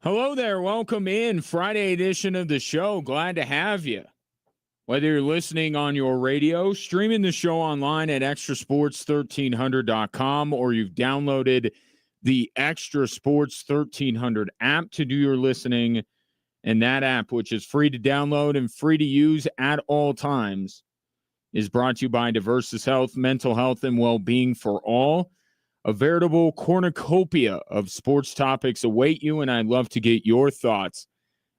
Hello there. Welcome in. Friday edition of the show. Glad to have you. Whether you're listening on your radio, streaming the show online at extrasports1300.com, or you've downloaded the Extra Sports 1300 app to do your listening, and that app, which is free to download and free to use at all times, is brought to you by Diversus Health, mental health and well-being for all. A veritable cornucopia of sports topics await you, and I'd love to get your thoughts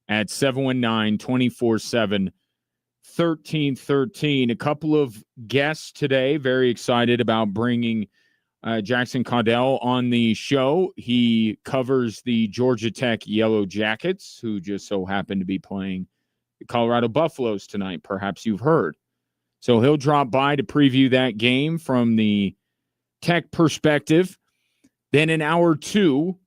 at 719-247-1313. A couple of guests today. Very excited about bringing Jackson Caudell on the show. He covers the Georgia Tech Yellow Jackets, who just so happen to be playing the Colorado Buffaloes tonight. Perhaps you've heard. So he'll drop by to preview that game from the Tech perspective. Then in hour two,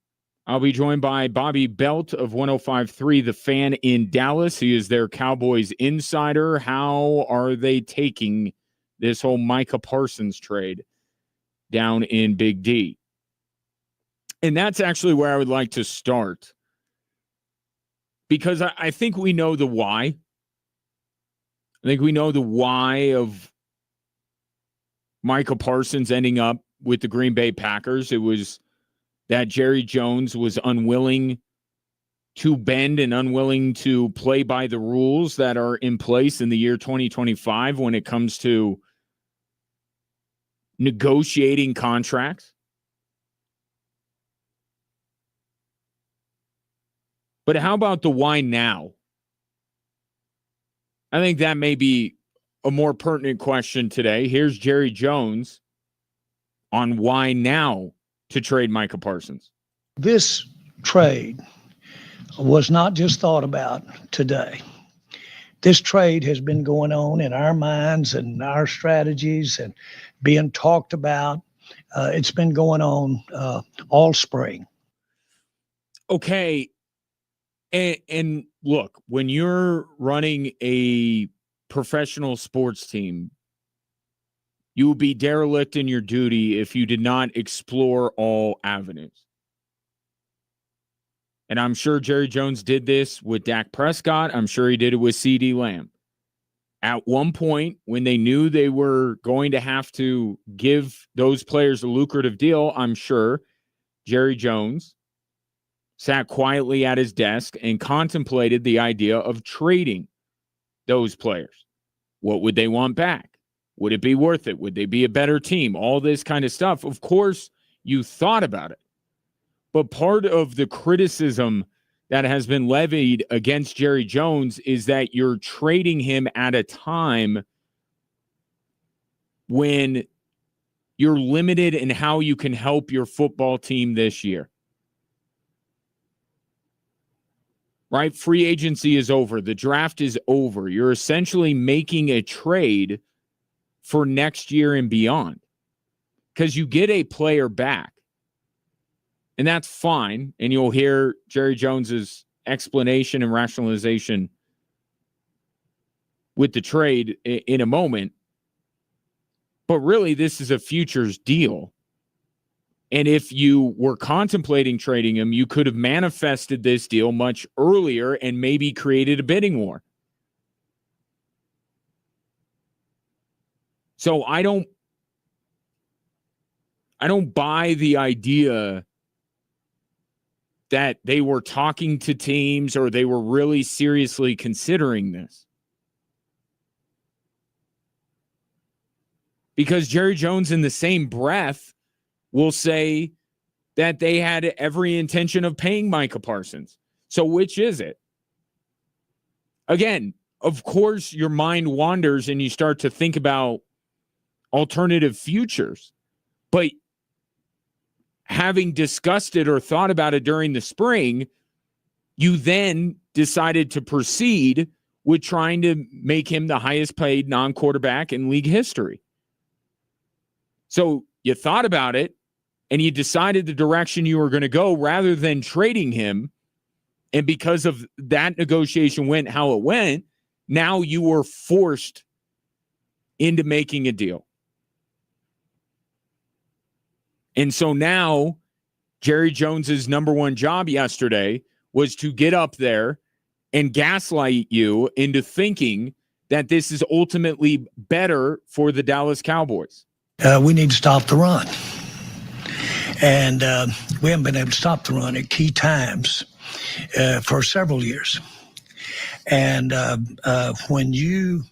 I'll be joined by Bobby Belt of 105.3 The Fan in Dallas. He is their Cowboys insider. How are they taking this whole Micah Parsons trade down in Big D? And that's actually where I would like to start, because I think we know the why. I think we know the why of Micah Parsons ending up with the Green Bay Packers. It was that Jerry Jones was unwilling to bend and unwilling to play by the rules that are in place in the year 2025 when it comes to negotiating contracts. But how about the why now? I think that may be a more pertinent question today. Here's Jerry Jones on why now to trade Micah Parsons. This trade was not just thought about today. This trade has been going on in our minds and our strategies and being talked about. It's been going on all spring. Okay. And look, when you're running a professional sports team, you would be derelict in your duty if you did not explore all avenues. And I'm sure Jerry Jones did this with Dak Prescott. I'm sure he did it with CeeDee Lamb. At one point, when they knew they were going to have to give those players a lucrative deal, I'm sure Jerry Jones sat quietly at his desk and contemplated the idea of trading those players. What would they want back? Would it be worth it? Would they be a better team? All this kind of stuff. Of course, you thought about it. But part of the criticism that has been levied against Jerry Jones is that you're trading him at a time when you're limited in how you can help your football team this year. Right? Free agency is over. The draft is over. You're essentially making a trade for next year and beyond because you get a player back. And that's fine. And you'll hear Jerry Jones's explanation and rationalization with the trade in a moment. But really, this is a futures deal. And if you were contemplating trading him, you could have manifested this deal much earlier and maybe created a bidding war. So I don't buy the idea that they were talking to teams or they were really seriously considering this. Because Jerry Jones, in the same breath, will say that they had every intention of paying Micah Parsons. So which is it? Again, of course, your mind wanders and you start to think about alternative futures. But having discussed it or thought about it during the spring, you then decided to proceed with trying to make him the highest paid non-quarterback in league history. So you thought about it, and you decided the direction you were going to go rather than trading him. And because of that negotiation went how it went, now you were forced into making a deal. And so now Jerry Jones's number one job yesterday was to get up there and gaslight you into thinking that this is ultimately better for the Dallas Cowboys. We need to stop the run. And we haven't been able to stop the run at key times for several years. And when you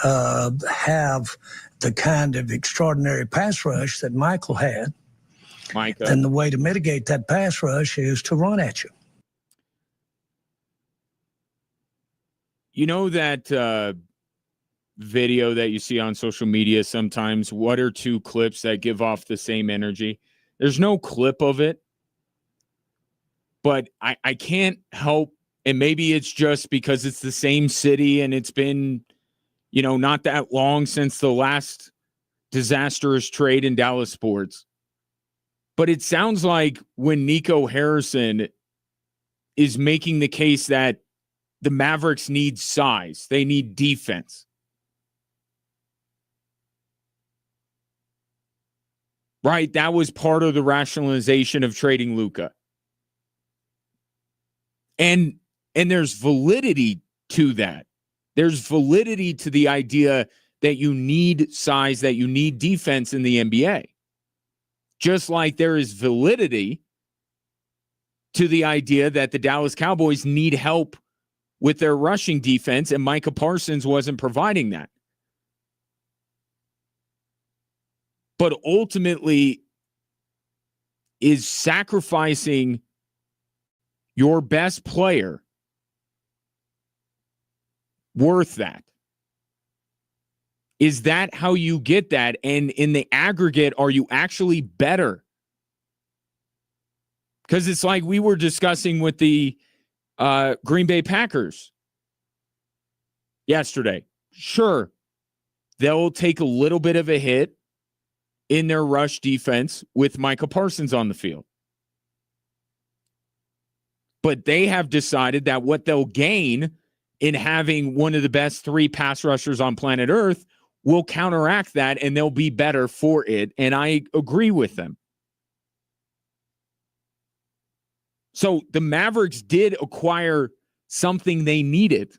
have the kind of extraordinary pass rush that Micah had, then the way to mitigate that pass rush is to run at you. You know that video that you see on social media sometimes, what are two clips that give off the same energy? There's no clip of it, but I can't help, and maybe it's just because it's the same city and it's been, not that long since the last disastrous trade in Dallas sports. But it sounds like when Nico Harrison is making the case that the Mavericks need size, they need defense. Right? That was part of the rationalization of trading Luka. And there's validity to that. There's validity to the idea that you need size, that you need defense in the NBA. Just like there is validity to the idea that the Dallas Cowboys need help with their rushing defense, and Micah Parsons wasn't providing that. But ultimately, is sacrificing your best player worth that? Is that how you get that? And in the aggregate, are you actually better? Because it's like we were discussing with the Green Bay Packers yesterday. Sure, they'll take a little bit of a hit in their rush defense with Micah Parsons on the field. But they have decided that what they'll gain in having one of the best three pass rushers on planet Earth will counteract that, and they'll be better for it. And I agree with them. So the Mavericks did acquire something they needed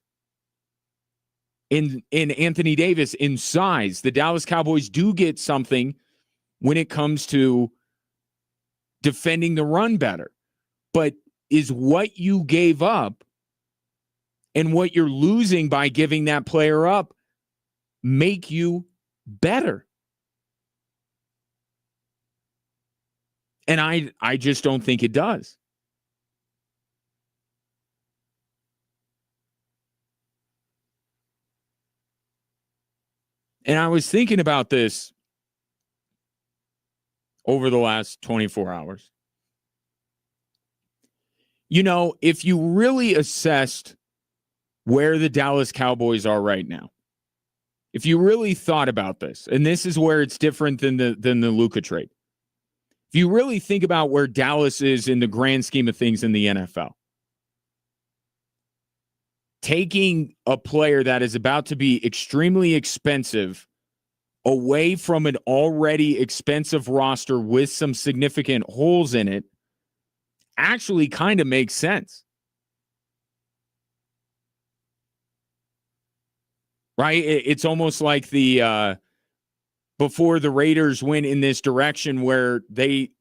in Anthony Davis in size. The Dallas Cowboys do get something when it comes to defending the run better. But is what you gave up and what you're losing by giving that player up make you better? And I just don't think it does. And I was thinking about this over the last 24 hours. If you really assessed where the Dallas Cowboys are right now, if you really thought about this, and this is where it's different than the Luka trade. If you really think about where Dallas is in the grand scheme of things in the NFL, taking a player that is about to be extremely expensive away from an already expensive roster with some significant holes in it actually kind of makes sense. Right? It's almost like the before the Raiders went in this direction where they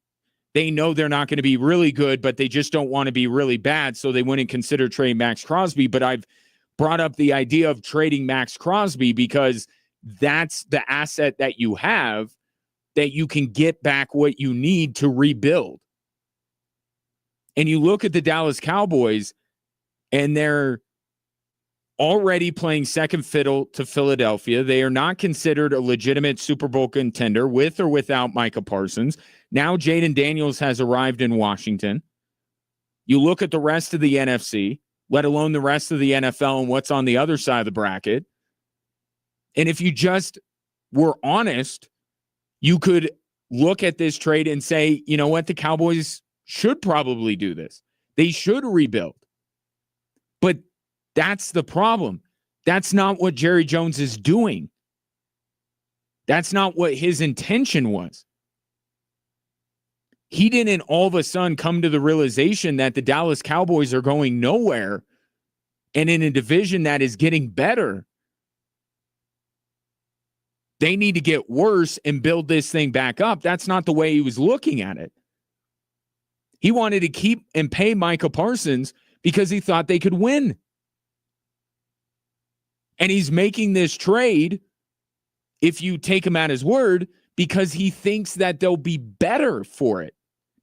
know they're not going to be really good, but they just don't want to be really bad, so they wouldn't consider trading Max Crosby. But I've brought up the idea of trading Max Crosby because that's the asset that you have that you can get back what you need to rebuild. And you look at the Dallas Cowboys, and they're already playing second fiddle to Philadelphia. They are not considered a legitimate Super Bowl contender with or without Micah Parsons. Now Jaden Daniels has arrived in Washington. You look at the rest of the NFC, let alone the rest of the NFL and what's on the other side of the bracket. And if you just were honest, you could look at this trade and say, you know what, the Cowboys should probably do this. They should rebuild. But that's the problem. That's not what Jerry Jones is doing. That's not what his intention was. He didn't all of a sudden come to the realization that the Dallas Cowboys are going nowhere and in a division that is getting better. They need to get worse and build this thing back up. That's not the way he was looking at it. He wanted to keep and pay Micah Parsons because he thought they could win. And he's making this trade, if you take him at his word, because he thinks that they'll be better for it.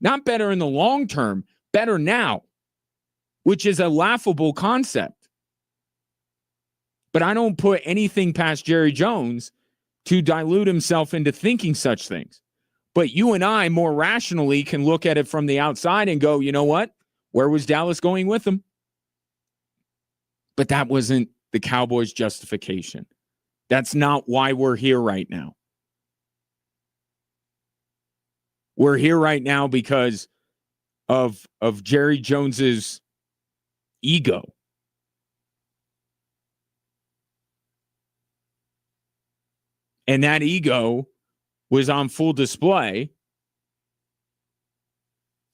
Not better in the long term, better now, which is a laughable concept. But I don't put anything past Jerry Jones to dilute himself into thinking such things. But you and I more rationally can look at it from the outside and go, you know what? Where was Dallas going with him? But that wasn't the Cowboys' justification. That's not why we're here right now. We're here right now because of Jerry Jones's ego. And that ego was on full display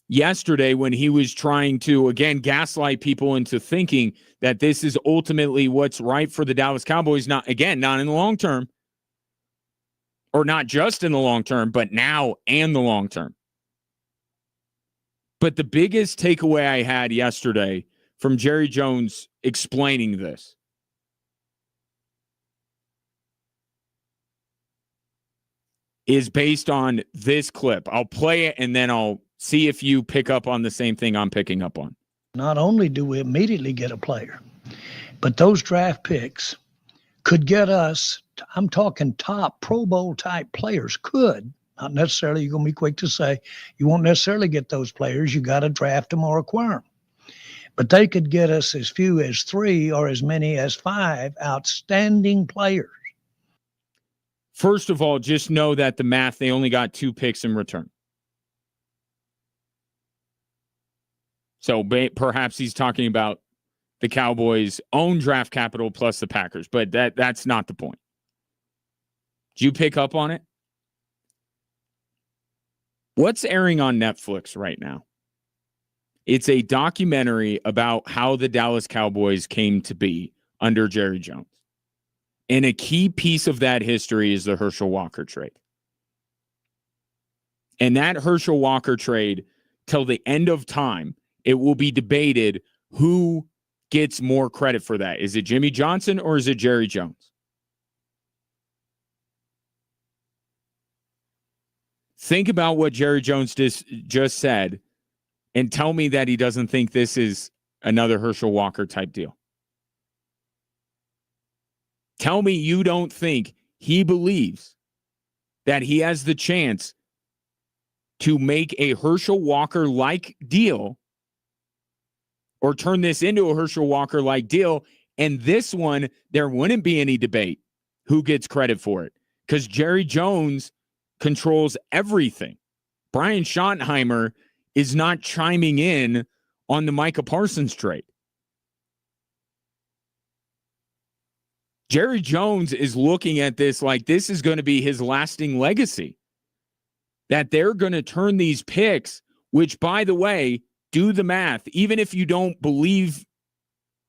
yesterday when he was trying to, again, gaslight people into thinking that this is ultimately what's right for the Dallas Cowboys. Not in the long term. Or not just in the long term, but now and the long term. But the biggest takeaway I had yesterday from Jerry Jones explaining this is based on this clip. I'll play it and then I'll see if you pick up on the same thing I'm picking up on. Not only do we immediately get a player, but those draft picks could get us, I'm talking top Pro Bowl type players, could. Not necessarily, you're going to be quick to say, you won't necessarily get those players. You got to draft them or acquire them. But they could get us as few as 3 or as many as 5 outstanding players. First of all, just know that the math, they only got 2 picks in return. So perhaps he's talking about the Cowboys' own draft capital plus the Packers, but that's not the point. Did you pick up on it? What's airing on Netflix right now? It's a documentary about how the Dallas Cowboys came to be under Jerry Jones. And a key piece of that history is the Herschel Walker trade. And that Herschel Walker trade, till the end of time, it will be debated who gets more credit for that. Is it Jimmy Johnson or is it Jerry Jones? Think about what Jerry Jones just said and tell me that he doesn't think this is another Herschel Walker type deal. Tell me you don't think he believes that he has the chance to make a Herschel Walker-like deal or turn this into a Herschel Walker-like deal, and this one, there wouldn't be any debate who gets credit for it because Jerry Jones controls everything. Brian Schottenheimer is not chiming in on the Micah Parsons trade. Jerry Jones is looking at this like this is going to be his lasting legacy. That they're going to turn these picks, which, by the way, do the math. Even if you don't believe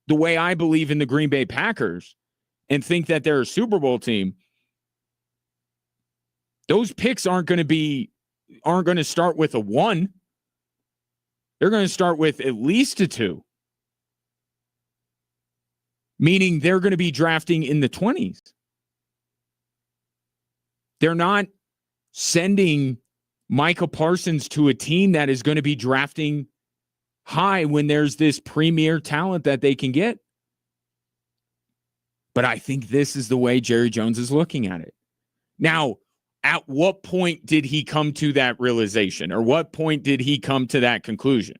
the way I believe in the Green Bay Packers and think that they're a Super Bowl team, those picks aren't going to start with a 1. They're going to start with at least a 2. Meaning they're going to be drafting in the 20s. They're not sending Micah Parsons to a team that is going to be drafting high when there's this premier talent that they can get. But I think this is the way Jerry Jones is looking at it. Now, at what point did he come to that realization? Or what point did he come to that conclusion?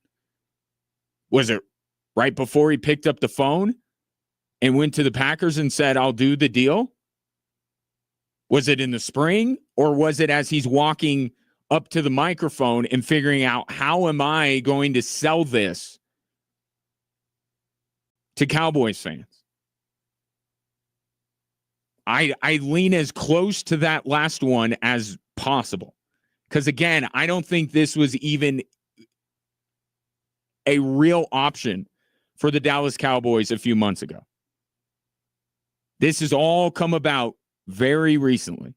Was it right before he picked up the phone and went to the Packers and said, I'll do the deal? Was it in the spring? Or was it as he's walking up to the microphone and figuring out, how am I going to sell this to Cowboys fans? I lean as close to that last one as possible Because, again, I don't think this was even a real option for the Dallas Cowboys a few months ago. This has all come about very recently.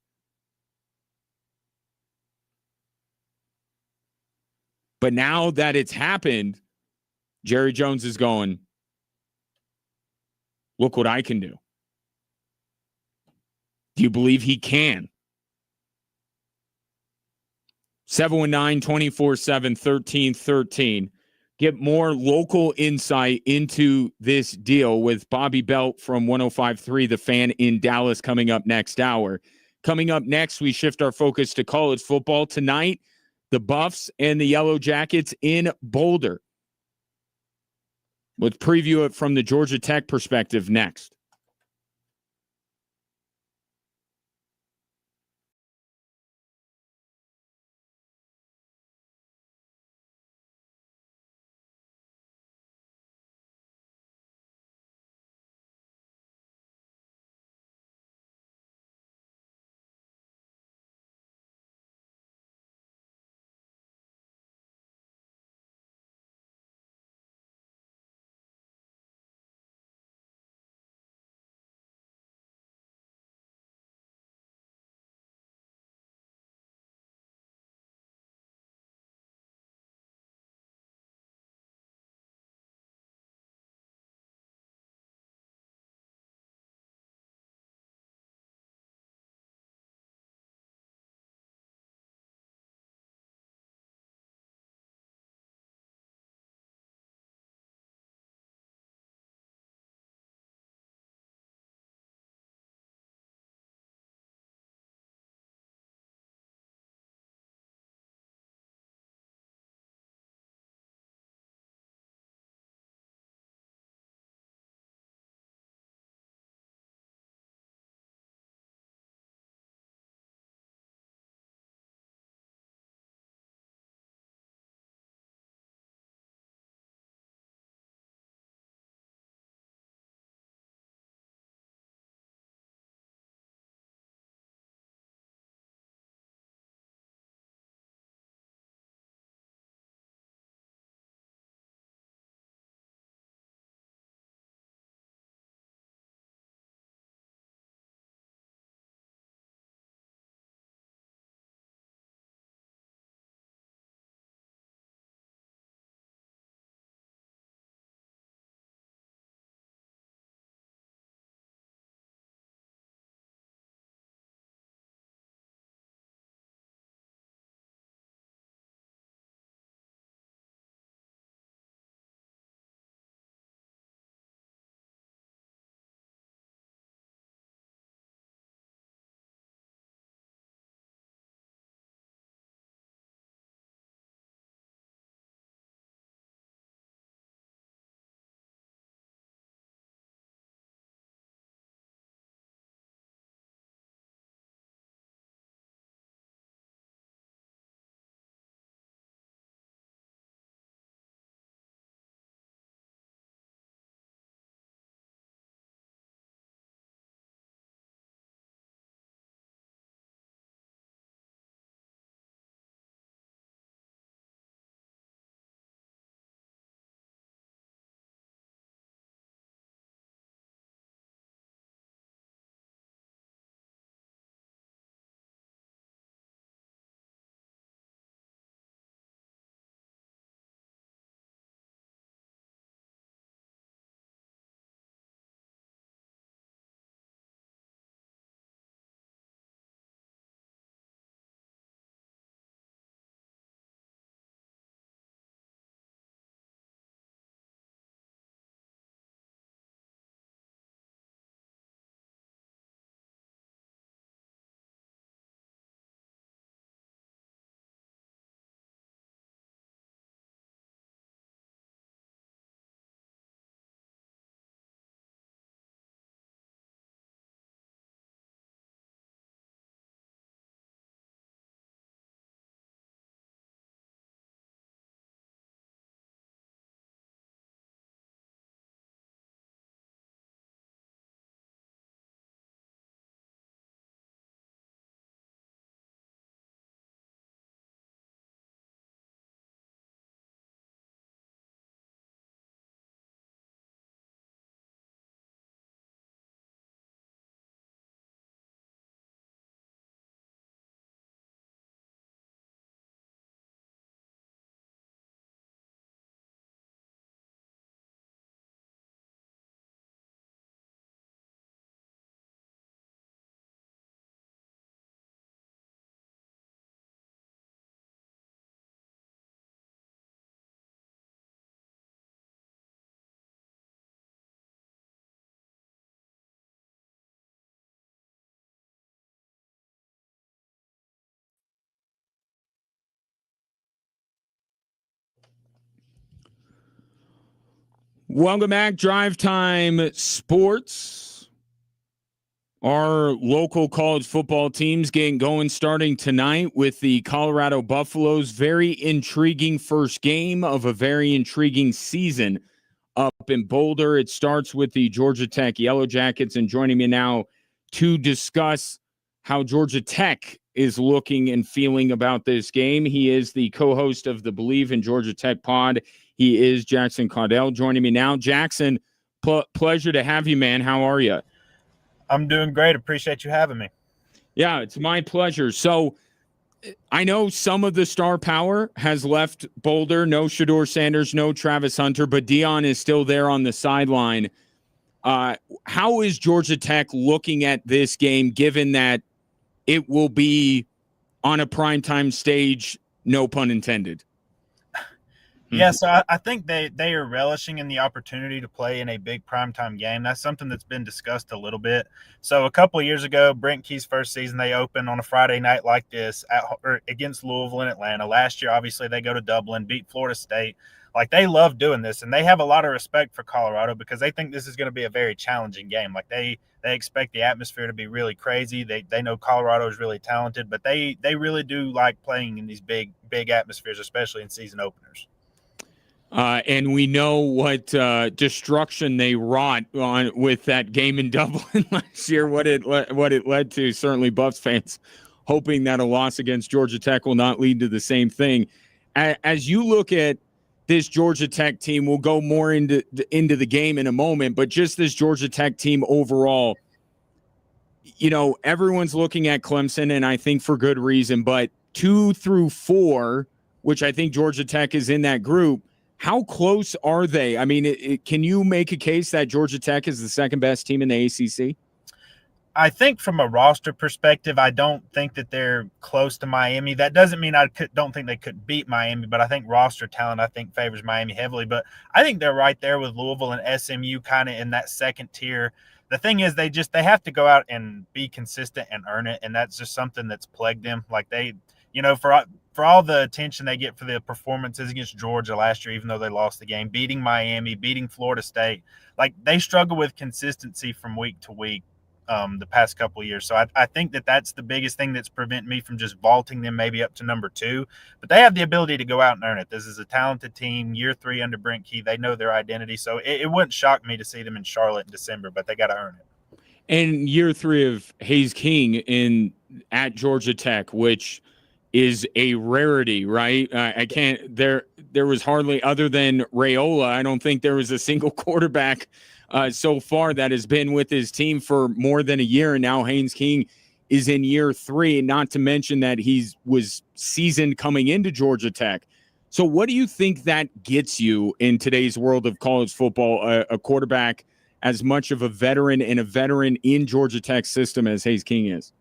But now that it's happened, Jerry Jones is going, look what I can do. Do you believe he can? 719-247-1313. Get more local insight into this deal with Bobby Belt from 105.3 The Fan in Dallas coming up next hour. Coming up next, we shift our focus to college football. Tonight, the Buffs and the Yellow Jackets in Boulder. Let's preview it from the Georgia Tech perspective next. Welcome back, Drive Time Sports. Our local college football teams getting going starting tonight with the Colorado Buffaloes. Very intriguing first game of a very intriguing season up in Boulder. It starts with the Georgia Tech Yellow Jackets, and joining me now to discuss how Georgia Tech is looking and feeling about this game. He is the co-host of the Believe in Georgia Tech pod. He is Jackson Caudell joining me now. Jackson, pleasure to have you, man. How are you? I'm doing great. Appreciate you having me. Yeah, it's my pleasure. So I know some of the star power has left Boulder. No Shedeur Sanders, no Travis Hunter, but Dion is still there on the sideline. How is Georgia Tech looking at this game, given that it will be on a primetime stage, no pun intended? Yeah, so I think they are relishing in the opportunity to play in a big primetime game. That's something that's been discussed a little bit. So a couple of years ago, Brent Key's first season, they opened on a Friday night like this against Louisville and Atlanta. Last year, obviously, they go to Dublin, beat Florida State. Like, they love doing this, and they have a lot of respect for Colorado because they think this is going to be a very challenging game. Like, they expect the atmosphere to be really crazy. They know Colorado is really talented, but they really do like playing in these big atmospheres, especially in season openers. And we know what destruction they wrought on with that game in Dublin last year. What it led to. Certainly, Buffs fans hoping that a loss against Georgia Tech will not lead to the same thing. As you look at this Georgia Tech team, we'll go more into the game in a moment. But just this Georgia Tech team overall, you know, everyone's looking at Clemson, and I think for good reason. But 2 through 4, which I think Georgia Tech is in that group. How close are they? I mean, can you make a case that Georgia Tech is the second best team in the ACC? I think from a roster perspective, I don't think that they're close to Miami. That doesn't mean don't think they could beat Miami, but I think roster talent, I think, favors Miami heavily. But I think they're right there with Louisville and SMU kind of in that second tier. The thing is, they have to go out and be consistent and earn it, and that's just something that's plagued them. Like, they, you know, for all the attention they get for the performances against Georgia last year, even though they lost the game, beating Miami, beating Florida State, like, they struggle with consistency from week to week the past couple of years. So I think that's the biggest thing that's preventing me from just vaulting them maybe up to number 2. But they have the ability to go out and earn it. This is a talented team, year 3 under Brent Key. They know their identity. So it wouldn't shock me to see them in Charlotte in December, but they got to earn it. And year 3 of Hayes King at Georgia Tech, which is a rarity, right? I can't. There was hardly, other than Raiola, I don't think there was a single quarterback so far that has been with his team for more than a year. And now Haynes King is in year 3, not to mention that he was seasoned coming into Georgia Tech. So what do you think that gets you in today's world of college football, a quarterback as much of a veteran and a veteran in Georgia Tech's system as Hayes King is?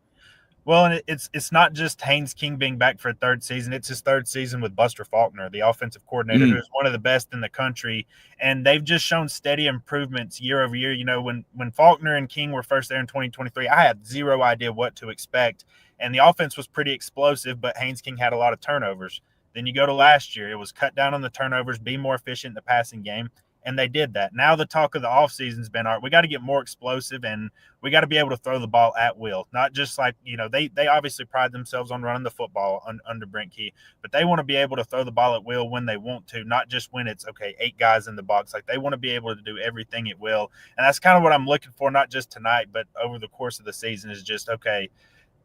Well, and it's not just Haynes King being back for a third season. It's his third season with Buster Faulkner, the offensive coordinator, who's one of the best in the country. And they've just shown steady improvements year over year. You know, when Faulkner and King were first there in 2023, I had zero idea what to expect. And the offense was pretty explosive, but Haynes King had a lot of turnovers. Then you go to last year, it was cut down on the turnovers, be more efficient in the passing game. And they did that. Now the talk of the offseason has been, all right, we got to get more explosive, and we got to be able to throw the ball at will. Not just like, you know, they obviously pride themselves on running the football under Brent Key, but they want to be able to throw the ball at will when they want to, not just when it's, okay, 8 guys in the box. Like, they want to be able to do everything at will. And that's kind of what I'm looking for, not just tonight, but over the course of the season, is just, okay,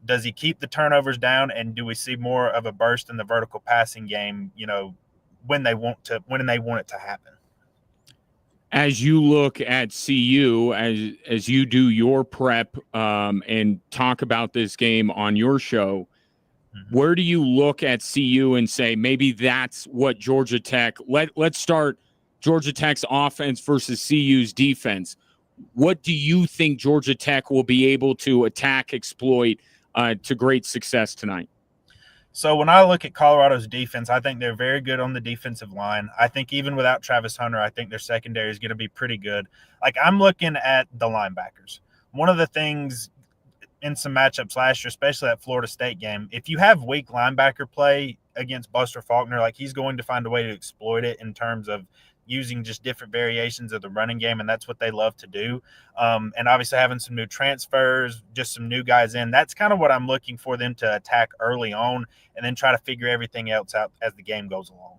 does he keep the turnovers down, and do we see more of a burst in the vertical passing game, you know, when they want it to happen? As you look at CU, as you do your prep and talk about this game on your show, where do you look at CU and say, maybe that's what Georgia Tech, let's start Georgia Tech's offense versus CU's defense. What do you think Georgia Tech will be able to attack, exploit to great success tonight? So when I look at Colorado's defense, I think they're very good on the defensive line. I think even without Travis Hunter, I think their secondary is going to be pretty good. Like, I'm looking at the linebackers. One of the things in some matchups last year, especially that Florida State game, if you have weak linebacker play against Buster Faulkner, like, he's going to find a way to exploit it in terms of using just different variations of the running game, and that's what they love to do. And obviously having some new transfers, just some new guys in, that's kind of what I'm looking for them to attack early on and then try to figure everything else out as the game goes along.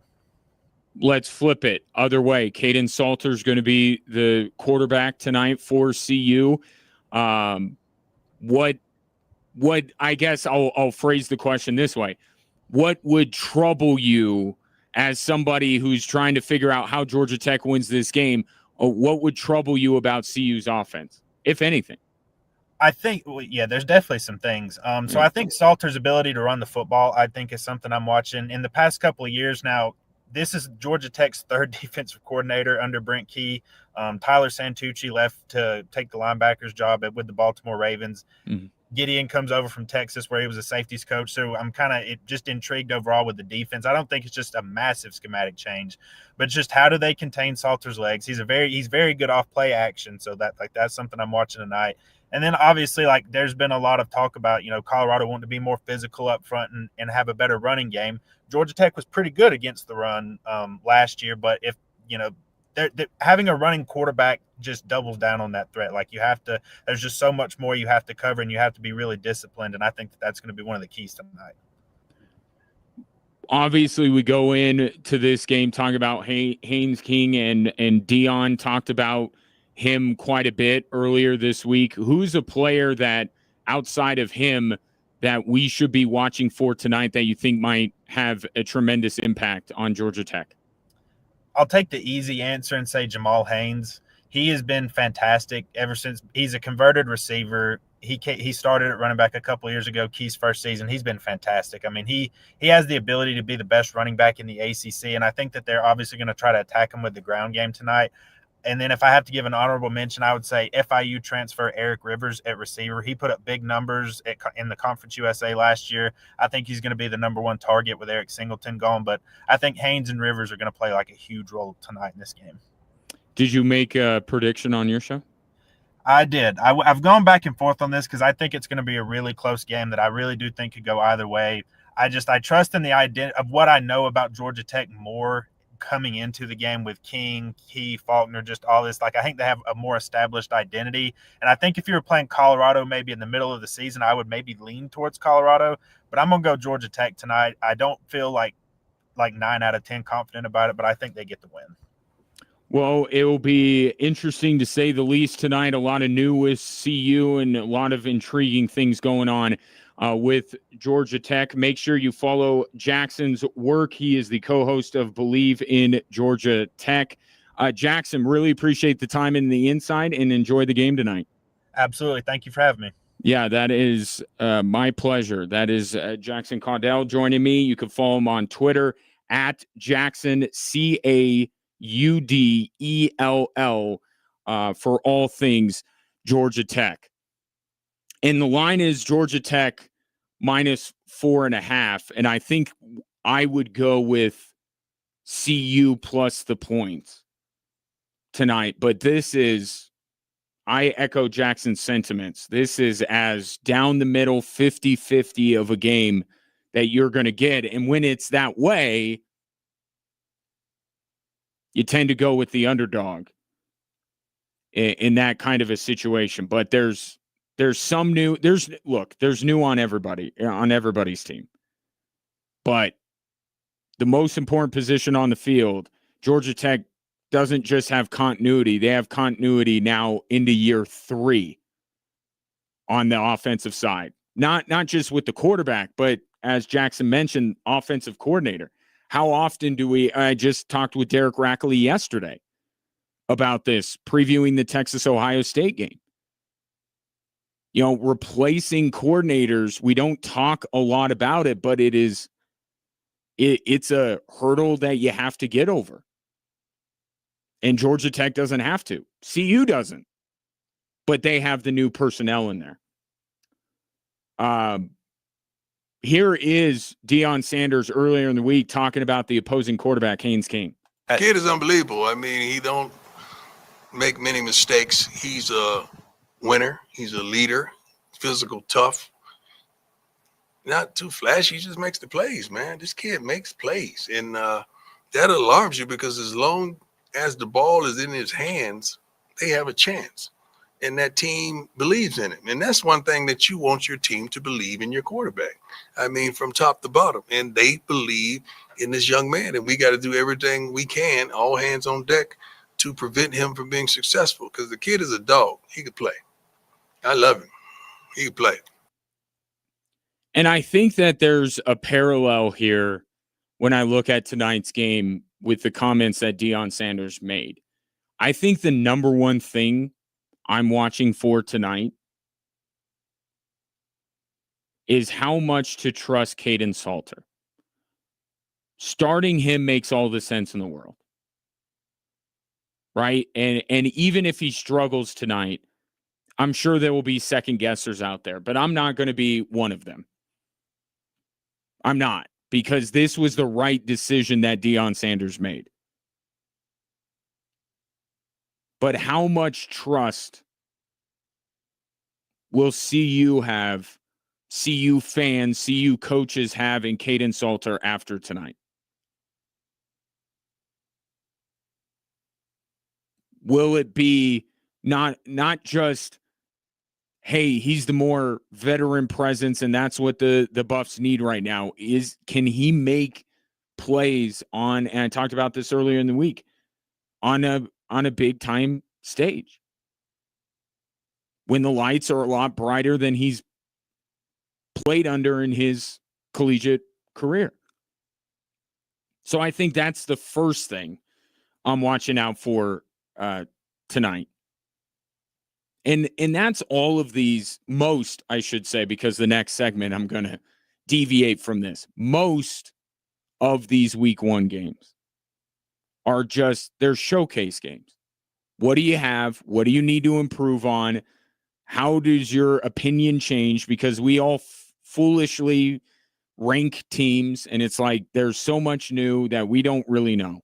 Let's flip it other way. Caden Salter's going to be the quarterback tonight for CU. What I guess I'll phrase the question this way. What would trouble you as somebody who's trying to figure out how Georgia Tech wins this game? Or what would trouble you about CU's offense, if anything? I think, there's definitely some things. So I think Salter's ability to run the football, I think, is something I'm watching. In the past couple of years now, this is Georgia Tech's third defensive coordinator under Brent Key. Tyler Santucci left to take the linebacker's job with the Baltimore Ravens. Mm-hmm. Gideon comes over from Texas where he was a safeties coach. So I'm kind of just intrigued overall with the defense. I don't think it's just a massive schematic change, but just how do they contain Salter's legs? He's very good off play action. So that's something I'm watching tonight. And then obviously, there's been a lot of talk about, Colorado wanting to be more physical up front and have a better running game. Georgia Tech was pretty good against the run last year, but if, they're having a running quarterback just doubles down on that threat. There's just so much more you have to cover, and you have to be really disciplined. And I think that's going to be one of the keys tonight. Obviously, we go into this game talking about Haynes King, and Dion talked about him quite a bit earlier this week. Who's a player that outside of him that we should be watching for tonight that you think might have a tremendous impact on Georgia Tech? I'll take the easy answer and say Jamal Haynes. He has been fantastic ever since he's a converted receiver. He started at running back a couple of years ago, Key's first season. He's been fantastic. I mean, he has the ability to be the best running back in the ACC, and I think that they're obviously going to try to attack him with the ground game tonight. And then if I have to give an honorable mention, I would say FIU transfer Eric Rivers at receiver. He put up big numbers in the Conference USA last year. I think he's going to be the number one target with Eric Singleton gone. But I think Haynes and Rivers are going to play a huge role tonight in this game. Did you make a prediction on your show? I did. I've gone back and forth on this because I think it's going to be a really close game that I really do think could go either way. I trust in the idea of what I know about Georgia Tech more coming into the game with King, Key, Faulkner, just all this. I think they have a more established identity. And I think if you were playing Colorado maybe in the middle of the season, I would maybe lean towards Colorado. But I'm going to go Georgia Tech tonight. I don't feel like 9 out of 10 confident about it, but I think they get the win. Well, it will be interesting to say the least tonight. A lot of new with CU and a lot of intriguing things going on with Georgia Tech. Make sure you follow Jackson's work. He is the co-host of Believe in Georgia Tech. Jackson, really appreciate the time and the insight, and enjoy the game tonight. Absolutely. Thank you for having me. Yeah, that is my pleasure. That is Jackson Caudell joining me. You can follow him on Twitter at Jackson CAUDELL for all things Georgia Tech. And the line is Georgia Tech -4.5. And I think I would go with CU plus the points tonight. But I echo Jackson's sentiments. This is as down the middle 50-50 of a game that you're going to get. And when it's that way, you tend to go with the underdog in that kind of a situation. But there's some new, there's new on everybody's team. But the most important position on the field, Georgia Tech doesn't just have continuity. They have continuity now into year 3 on the offensive side. Not just with the quarterback, but as Jackson mentioned, offensive coordinator. How often I just talked with Derek Rackley yesterday about this, previewing the Texas-Ohio State game. Replacing coordinators, we don't talk a lot about it, but it's a hurdle that you have to get over. And Georgia Tech doesn't have to. CU doesn't. But they have the new personnel in there. Here is Deion Sanders earlier in the week talking about the opposing quarterback, Haynes King. Kid is unbelievable. I mean, he don't make many mistakes. He's a winner. He's a leader. Physical, tough. Not too flashy. He just makes the plays, man. This kid makes plays. And that alarms you because as long as the ball is in his hands, they have a chance. And that team believes in him. And that's one thing that you want your team to believe in your quarterback. I mean, from top to bottom. And they believe in this young man. And we got to do everything we can, all hands on deck, to prevent him from being successful. Because the kid is a dog. He could play. I love him. He could play. And I think that there's a parallel here when I look at tonight's game with the comments that Deion Sanders made. I think the number one thing I'm watching for tonight is how much to trust Caden Salter. Starting him makes all the sense in the world. Right? And even if he struggles tonight, I'm sure there will be second guessers out there, but I'm not going to be one of them. I'm not, because this was the right decision that Deion Sanders made. But how much trust will CU have, CU fans, CU coaches have in Caden Salter after tonight? Will it be not just, hey, he's the more veteran presence and that's what the Buffs need right now? Can he make plays on, and I talked about this earlier in the week, on a big time stage when the lights are a lot brighter than he's played under in his collegiate career? So I think that's the first thing I'm watching out for tonight. And that's all of these, most, I should say, because the next segment I'm going to deviate from this. Most of these week one games are just, they're showcase games. What do you have? What do you need to improve on? How does your opinion change? Because we all foolishly rank teams, and it's like there's so much new that we don't really know.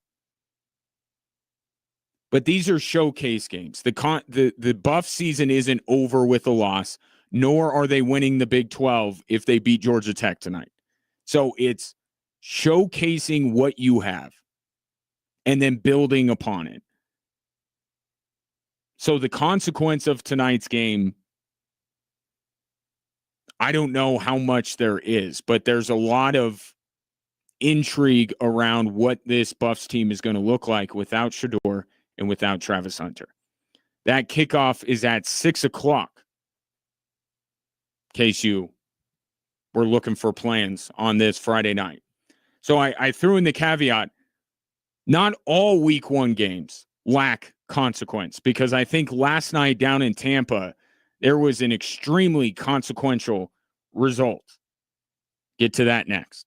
But these are showcase games. The Buff season isn't over with a loss, nor are they winning the Big 12 if they beat Georgia Tech tonight. So it's showcasing what you have and then building upon it. So the consequence of tonight's game, I don't know how much there is, but there's a lot of intrigue around what this Buffs team is going to look like without Shedeur and without Travis Hunter. That kickoff is at 6 o'clock, in case you were looking for plans on this Friday night. So I threw in the caveat, not all week one games lack consequence, because I think last night down in Tampa, there was an extremely consequential result. Get to that next.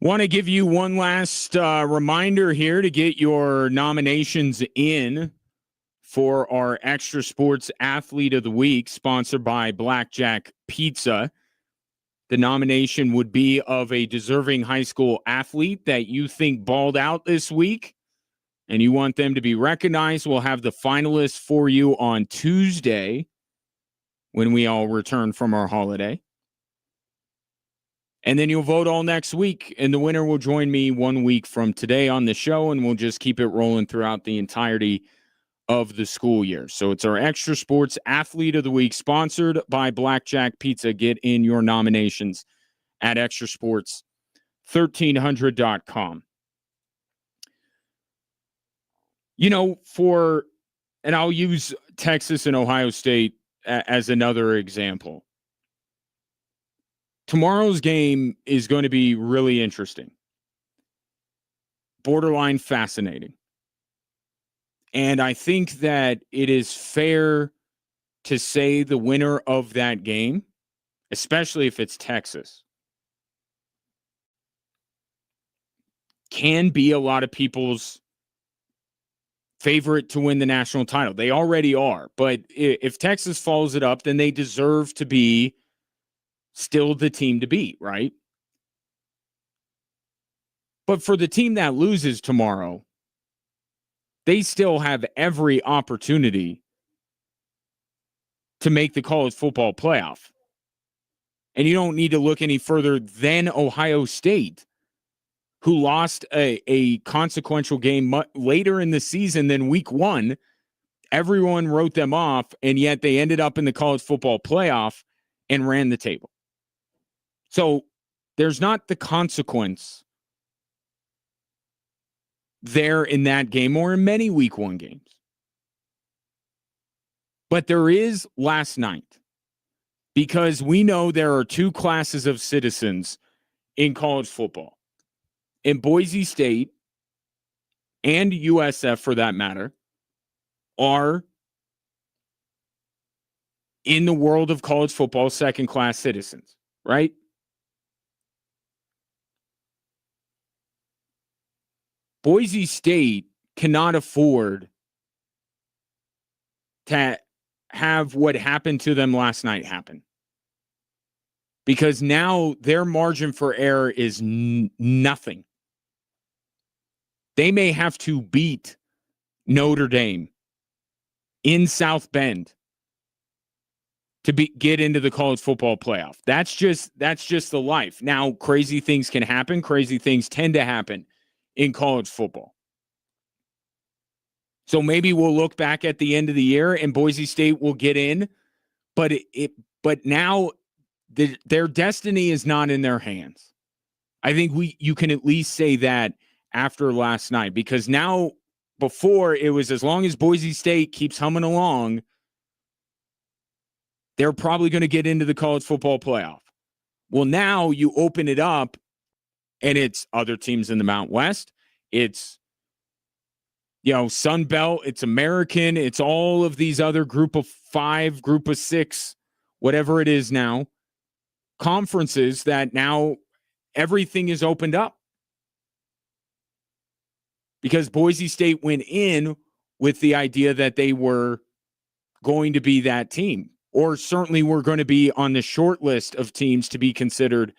Want to give you one last reminder here to get your nominations in for our Extra Sports Athlete of the Week, sponsored by Blackjack Pizza. The nomination would be of a deserving high school athlete that you think balled out this week and you want them to be recognized. We'll have the finalists for you on Tuesday when we all return from our holiday. And then you'll vote all next week, and the winner will join me 1 week from today on the show, and we'll just keep it rolling throughout the entirety of the school year. So it's our Extra Sports Athlete of the Week, sponsored by Blackjack Pizza. Get in your nominations at extrasports1300.com. You know, and I'll use Texas and Ohio State as another example. Tomorrow's game is going to be really interesting, borderline fascinating. And I think that it is fair to say the winner of that game, especially if it's Texas, can be a lot of people's favorite to win the national title. They already are. But if Texas follows it up, then they deserve to be still the team to beat, right? But for the team that loses tomorrow, they still have every opportunity to make the college football playoff. And you don't need to look any further than Ohio State, who lost a consequential game later in the season than week one. Everyone wrote them off, and yet they ended up in the college football playoff and ran the table. So there's not the consequence there in that game or in many week one games. But there is last night, because we know there are two classes of citizens in college football. In Boise State and USF, for that matter, are in the world of college football second-class citizens, right? Boise State cannot afford to have what happened to them last night happen, because now their margin for error is nothing. They may have to beat Notre Dame in South Bend to get into the college football playoff. That's just the life. Now, crazy things can happen. Crazy things tend to happen in college football. So maybe we'll look back at the end of the year and Boise State will get in, but now their destiny is not in their hands. I think you can at least say that after last night, because now, before it was as long as Boise State keeps humming along, they're probably going to get into the college football playoff. Well, now you open it up, and it's other teams in the Mountain West. It's, Sun Belt. It's American. It's all of these other group of 5, group of 6, whatever it is now, conferences that now everything is opened up. Because Boise State went in with the idea that they were going to be that team, or certainly were going to be on the short list of teams to be considered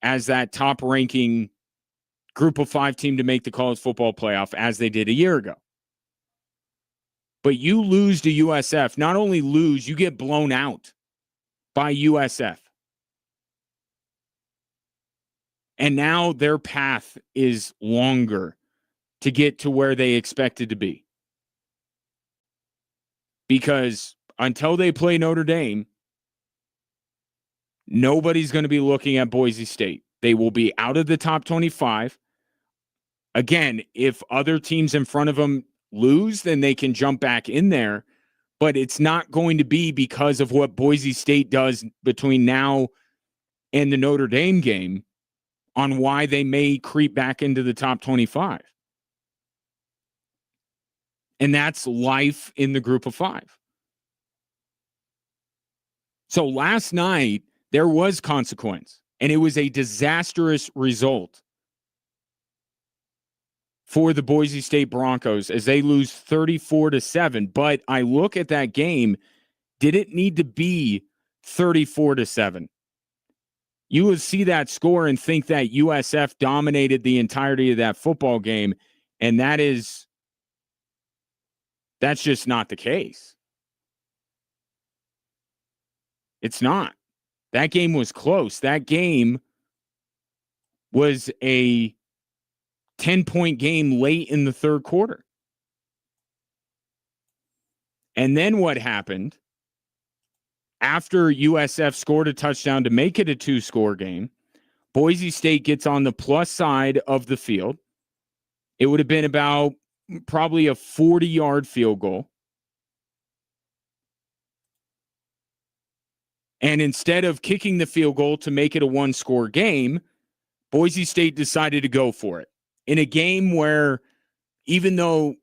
as that top-ranking group of 5 team to make the college football playoff, as they did a year ago. But you lose to USF. Not only lose, you get blown out by USF. And now their path is longer to get to where they expected to be. Because until they play Notre Dame, nobody's going to be looking at Boise State. They will be out of the top 25. Again, if other teams in front of them lose, then they can jump back in there. But it's not going to be because of what Boise State does between now and the Notre Dame game on why they may creep back into the top 25. And that's life in the group of 5. So last night, there was consequence, and it was a disastrous result for the Boise State Broncos as they lose 34-7. But I look at that game, did it need to be 34-7? You would see that score and think that USF dominated the entirety of that football game, and that's just not the case. It's not. That game was close. That game was a 10-point game late in the third quarter. And then what happened? After USF scored a touchdown to make it a 2-score game, Boise State gets on the plus side of the field. It would have been about probably a 40-yard field goal. And instead of kicking the field goal to make it a 1-score game, Boise State decided to go for it. In a game where, even though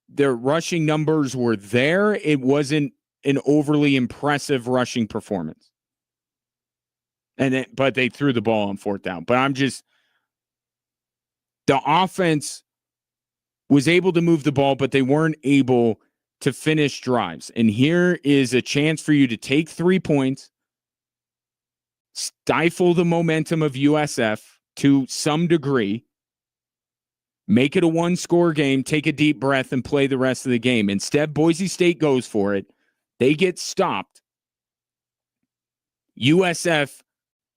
their rushing numbers were there, it wasn't an overly impressive rushing performance. But they threw the ball on fourth down. But the offense was able to move the ball, but they weren't able to finish drives. And here is a chance for you to take 3 points, stifle the momentum of USF to some degree, make it a 1-score game, take a deep breath, and play the rest of the game. Instead, Boise State goes for it. They get stopped. USF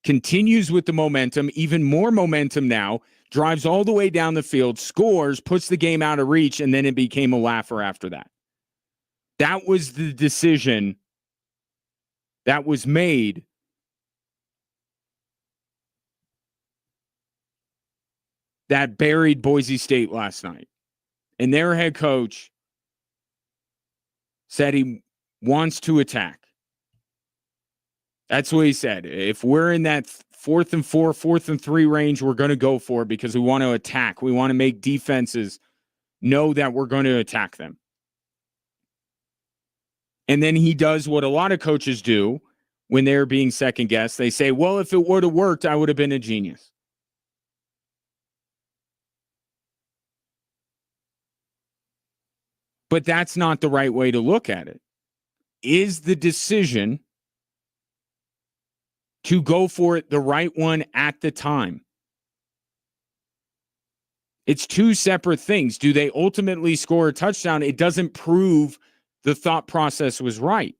continues with the momentum, even more momentum now, drives all the way down the field, scores, puts the game out of reach, and then it became a laugher after that. That was the decision that was made that buried Boise State last night. And their head coach said he wants to attack. That's what he said. If we're in that 4th and 4, 4th and 3 range, we're going to go for it because we want to attack. We want to make defenses know that we're going to attack them. And then he does what a lot of coaches do when they're being second guessed. They say, well, if it would have worked, I would have been a genius. But that's not the right way to look at it. Is the decision to go for it the right one at the time? It's two separate things. Do they ultimately score a touchdown? It doesn't prove the thought process was right.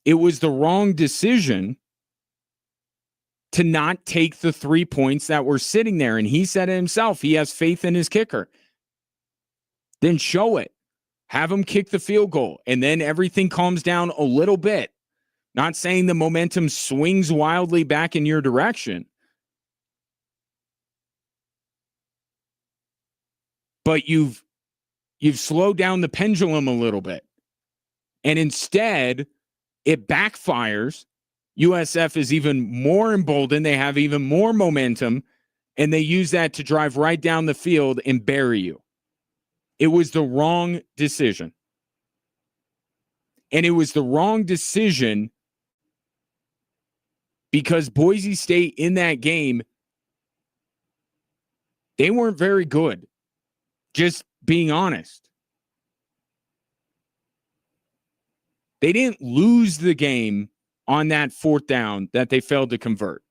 It was the wrong decision to not take the 3 points that were sitting there. And he said it himself. He has faith in his kicker. Then show it. Have him kick the field goal. And then everything calms down a little bit. Not saying the momentum swings wildly back in your direction. But you've slowed down the pendulum a little bit. And instead, it backfires. USF is even more emboldened. They have even more momentum. And they use that to drive right down the field and bury you. It was the wrong decision. And it was the wrong decision because Boise State in that game, they weren't very good. Just being honest. They didn't lose the game on that 4th down that they failed to convert.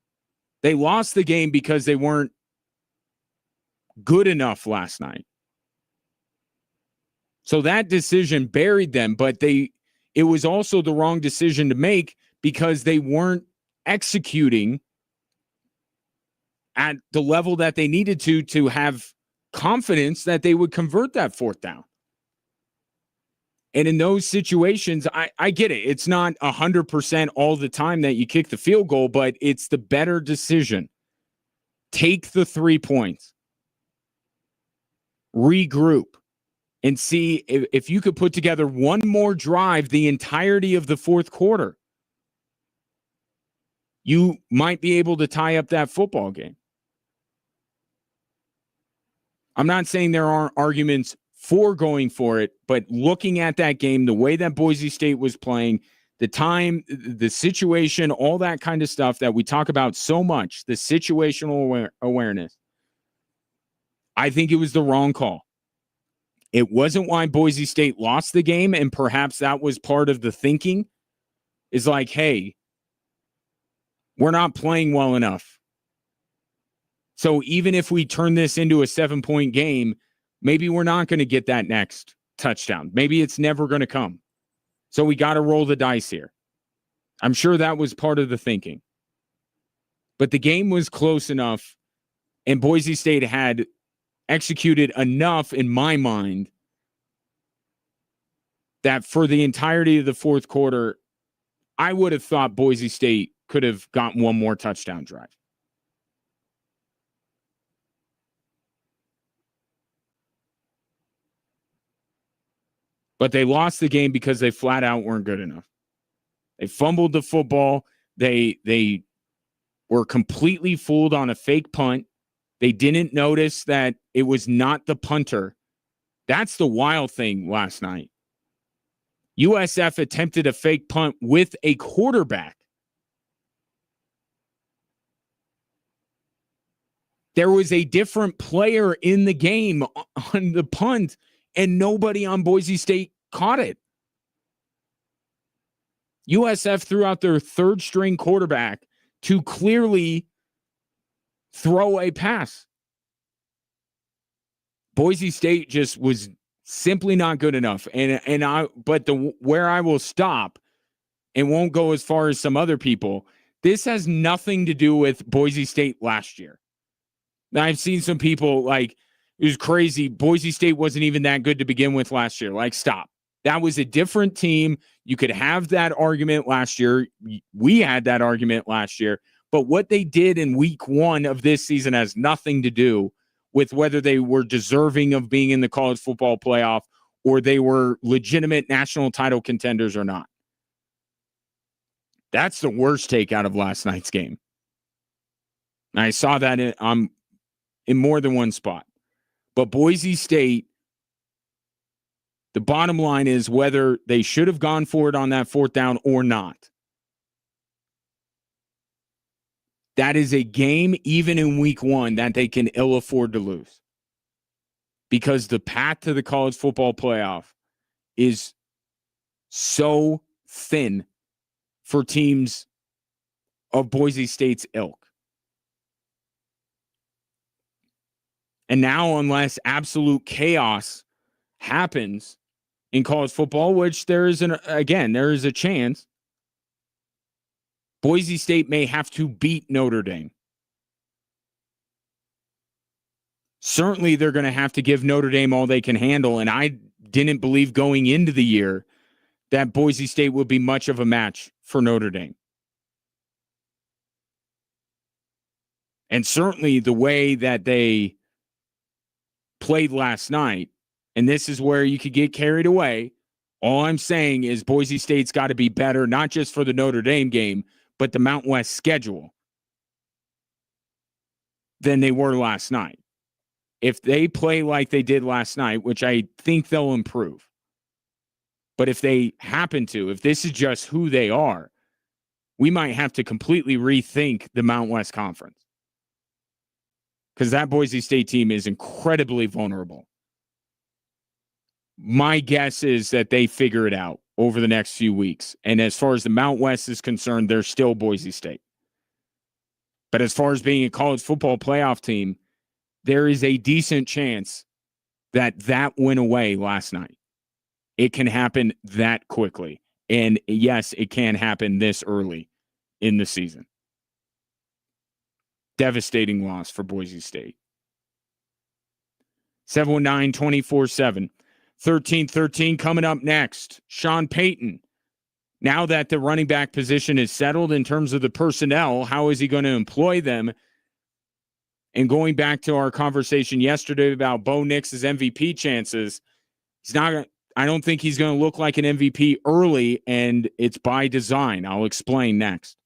They lost the game because they weren't good enough last night. So that decision buried them, but it was also the wrong decision to make because they weren't executing at the level that they needed to have confidence that they would convert that 4th down. And in those situations, I get it. It's not 100% all the time that you kick the field goal, but it's the better decision. Take the 3 points. Regroup. And see if you could put together one more drive the entirety of the 4th quarter. You might be able to tie up that football game. I'm not saying there aren't arguments for going for it, but looking at that game, the way that Boise State was playing, the time, the situation, all that kind of stuff that we talk about so much, the situational awareness. I think it was the wrong call. It wasn't why Boise State lost the game, and perhaps that was part of the thinking, is like, hey, we're not playing well enough. So even if we turn this into a 7-point game, maybe we're not going to get that next touchdown. Maybe it's never going to come. So we got to roll the dice here. I'm sure that was part of the thinking. But the game was close enough, and Boise State had executed enough, in my mind, that for the entirety of the fourth quarter, I would have thought Boise State could have gotten one more touchdown drive. But they lost the game because they flat out weren't good enough. They fumbled the football. They were completely fooled on a fake punt. They didn't notice that it was not the punter. That's the wild thing last night. USF attempted a fake punt with a quarterback. There was a different player in the game on the punt, and nobody on Boise State caught it. USF threw out their third-string quarterback to clearly throw a pass. Boise State just was simply not good enough. But where I will stop and won't go as far as some other people, this has nothing to do with Boise State last year. Now, I've seen some people like, it was crazy. Boise State wasn't even that good to begin with last year. Like, stop. That was a different team. You could have that argument last year. We had that argument last year. But what they did in week 1 of this season has nothing to do with whether they were deserving of being in the college football playoff or they were legitimate national title contenders or not. That's the worst take out of last night's game. And I saw that in more than one spot. But Boise State, the bottom line is whether they should have gone for it on that fourth down or not. That is a game, even in week 1, that they can ill afford to lose. Because the path to the college football playoff is so thin for teams of Boise State's ilk. And now, unless absolute chaos happens in college football, which there is a chance, Boise State may have to beat Notre Dame. Certainly, they're going to have to give Notre Dame all they can handle, and I didn't believe going into the year that Boise State would be much of a match for Notre Dame. And certainly the way that they played last night, and this is where you could get carried away. All I'm saying is Boise State's got to be better, not just for the Notre Dame game, but the Mountain West schedule than they were last night. If they play like they did last night, which I think they'll improve, but if they happen to, if this is just who they are, we might have to completely rethink the Mountain West Conference. Because that Boise State team is incredibly vulnerable. My guess is that they figure it out over the next few weeks. And as far as the Mountain West is concerned, they're still Boise State. But as far as being a college football playoff team, there is a decent chance that went away last night. It can happen that quickly. And yes, it can happen this early in the season. Devastating loss for Boise State. 719-24-7. 13-13 coming up next. Sean Payton. Now that the running back position is settled in terms of the personnel, how is he going to employ them? And going back to our conversation yesterday about Bo Nix's MVP chances, I don't think he's going to look like an MVP early, and it's by design. I'll explain next.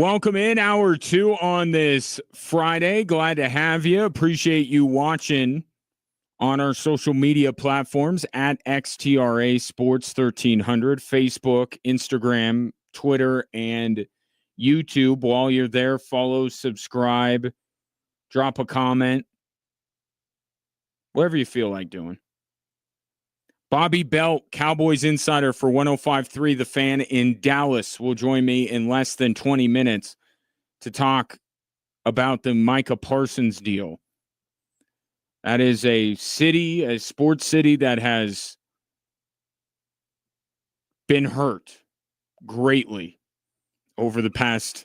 Welcome in hour 2 on this Friday. Glad to have you. Appreciate you watching on our social media platforms at XTRA Sports 1300, Facebook, Instagram, Twitter, and YouTube. While you're there, follow, subscribe, drop a comment, whatever you feel like doing. Bobby Belt, Cowboys insider for 105.3 The Fan in Dallas, will join me in less than 20 minutes to talk about the Micah Parsons deal. That is a city, a sports city that has been hurt greatly over the past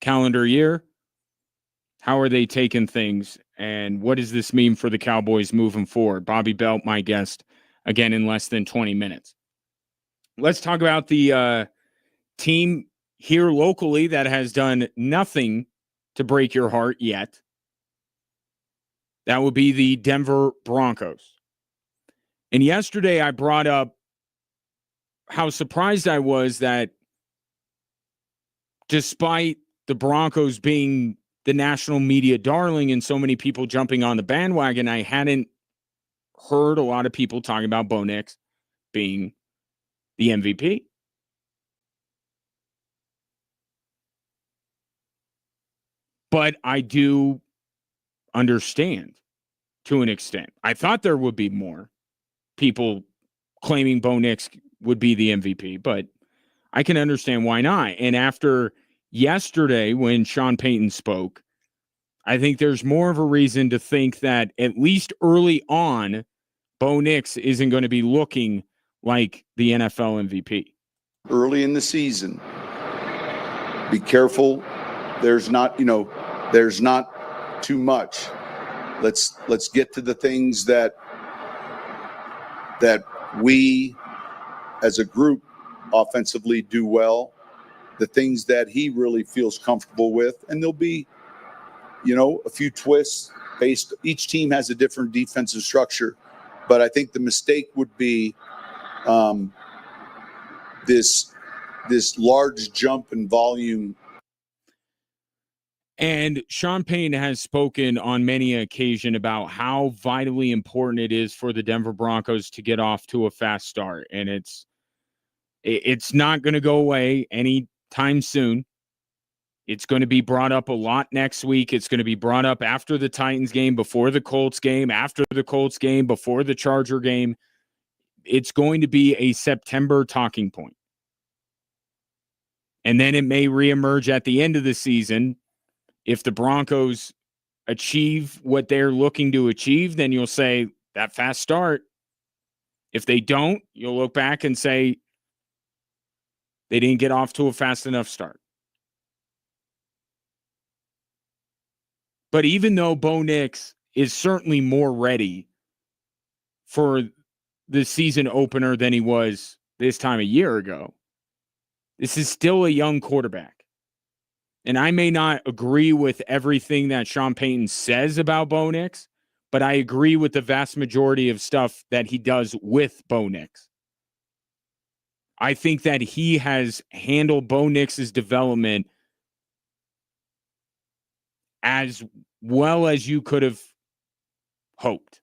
calendar year. How are they taking things, and what does this mean for the Cowboys moving forward? Bobby Belt, my guest, again in less than 20 minutes. Let's talk about the team here locally that has done nothing to break your heart yet. That would be the Denver Broncos. And yesterday I brought up how surprised I was that despite the Broncos being the national media darling and so many people jumping on the bandwagon, I hadn't heard a lot of people talking about Bo Nix being the MVP. But I do understand to an extent. I thought there would be more people claiming Bo Nix would be the MVP, but I can understand why not. And after yesterday, when Sean Payton spoke, I think there's more of a reason to think that at least early on, Bo Nix isn't going to be looking like the NFL MVP. Early in the season, be careful. There's not too much. Let's get to the things that we as a group offensively do well, the things that he really feels comfortable with, and there'll be a few twists based. Each team has a different defensive structure, but I think the mistake would be this large jump in volume. And Sean Payton has spoken on many occasions about how vitally important it is for the Denver Broncos to get off to a fast start. And it's not going to go away anytime soon. It's going to be brought up a lot next week. It's going to be brought up after the Titans game, before the Colts game, after the Colts game, before the Charger game. It's going to be a September talking point. And then it may reemerge at the end of the season. If the Broncos achieve what they're looking to achieve, then you'll say that fast start. If they don't, you'll look back and say they didn't get off to a fast enough start. But even though Bo Nix is certainly more ready for the season opener than he was this time a year ago, this is still a young quarterback. And I may not agree with everything that Sean Payton says about Bo Nix, but I agree with the vast majority of stuff that he does with Bo Nix. I think that he has handled Bo Nix's development as well as you could have hoped.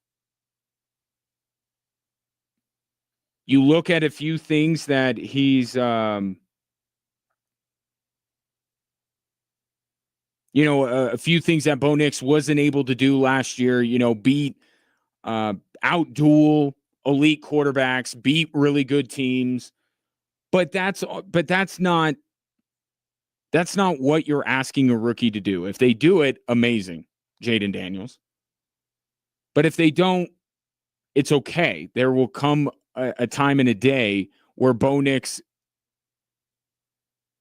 You look at a few things that he's a few things that Bo Nix wasn't able to do last year, beat, out-duel elite quarterbacks, beat really good teams. But that's not what you're asking a rookie to do. If they do it, amazing, Jaden Daniels. But if they don't, it's okay. There will come a time and a day where Bo Nix,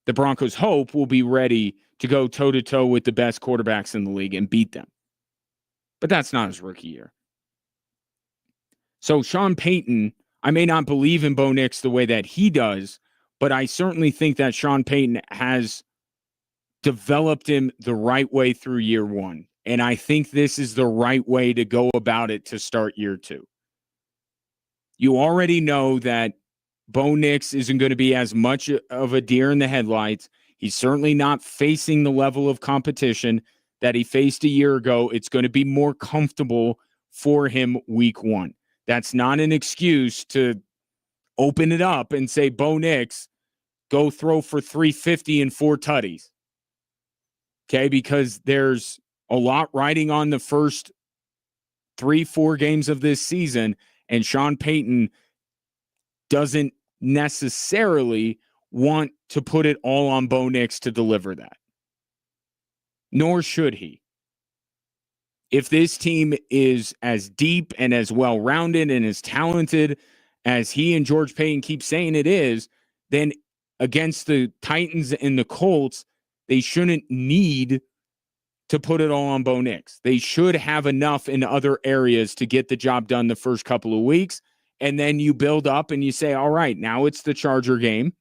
the Broncos hope, will be ready to go toe-to-toe with the best quarterbacks in the league and beat them. But that's not his rookie year. So Sean Payton, I may not believe in Bo Nix the way that he does, but I certainly think that Sean Payton has developed him the right way through year one. And I think this is the right way to go about it to start year two. You already know that Bo Nix isn't going to be as much of a deer in the headlights. He's certainly not facing the level of competition that he faced a year ago. It's going to be more comfortable for him week 1. That's not an excuse to open it up and say, Bo Nix, go throw for 350 and 4 tutties. Okay, because there's a lot riding on the first 3-4 games of this season, and Sean Payton doesn't necessarily want to put it all on Bo Nix to deliver that. Nor should he. If this team is as deep and as well-rounded and as talented as he and George Payton keep saying it is, then against the Titans and the Colts, they shouldn't need to put it all on Bo Nix. They should have enough in other areas to get the job done the first couple of weeks, and then you build up and you say, all right, now it's the Charger game.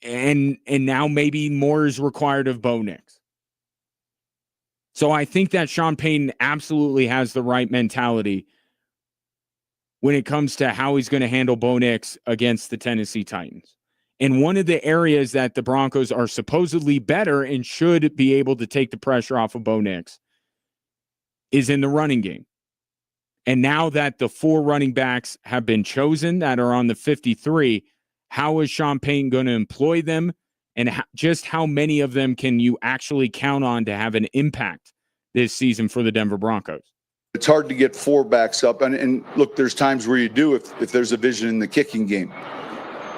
And now maybe more is required of Bo Nix. So I think that Sean Payton absolutely has the right mentality when it comes to how he's going to handle Bo Nix against the Tennessee Titans. And one of the areas that the Broncos are supposedly better and should be able to take the pressure off of Bo Nix is in the running game. And now that the 4 running backs have been chosen that are on the 53, how is Sean Payton going to employ them? And just how many of them can you actually count on to have an impact this season for the Denver Broncos? It's hard to get 4 backs up. And look, there's times where you do if there's a vision in the kicking game.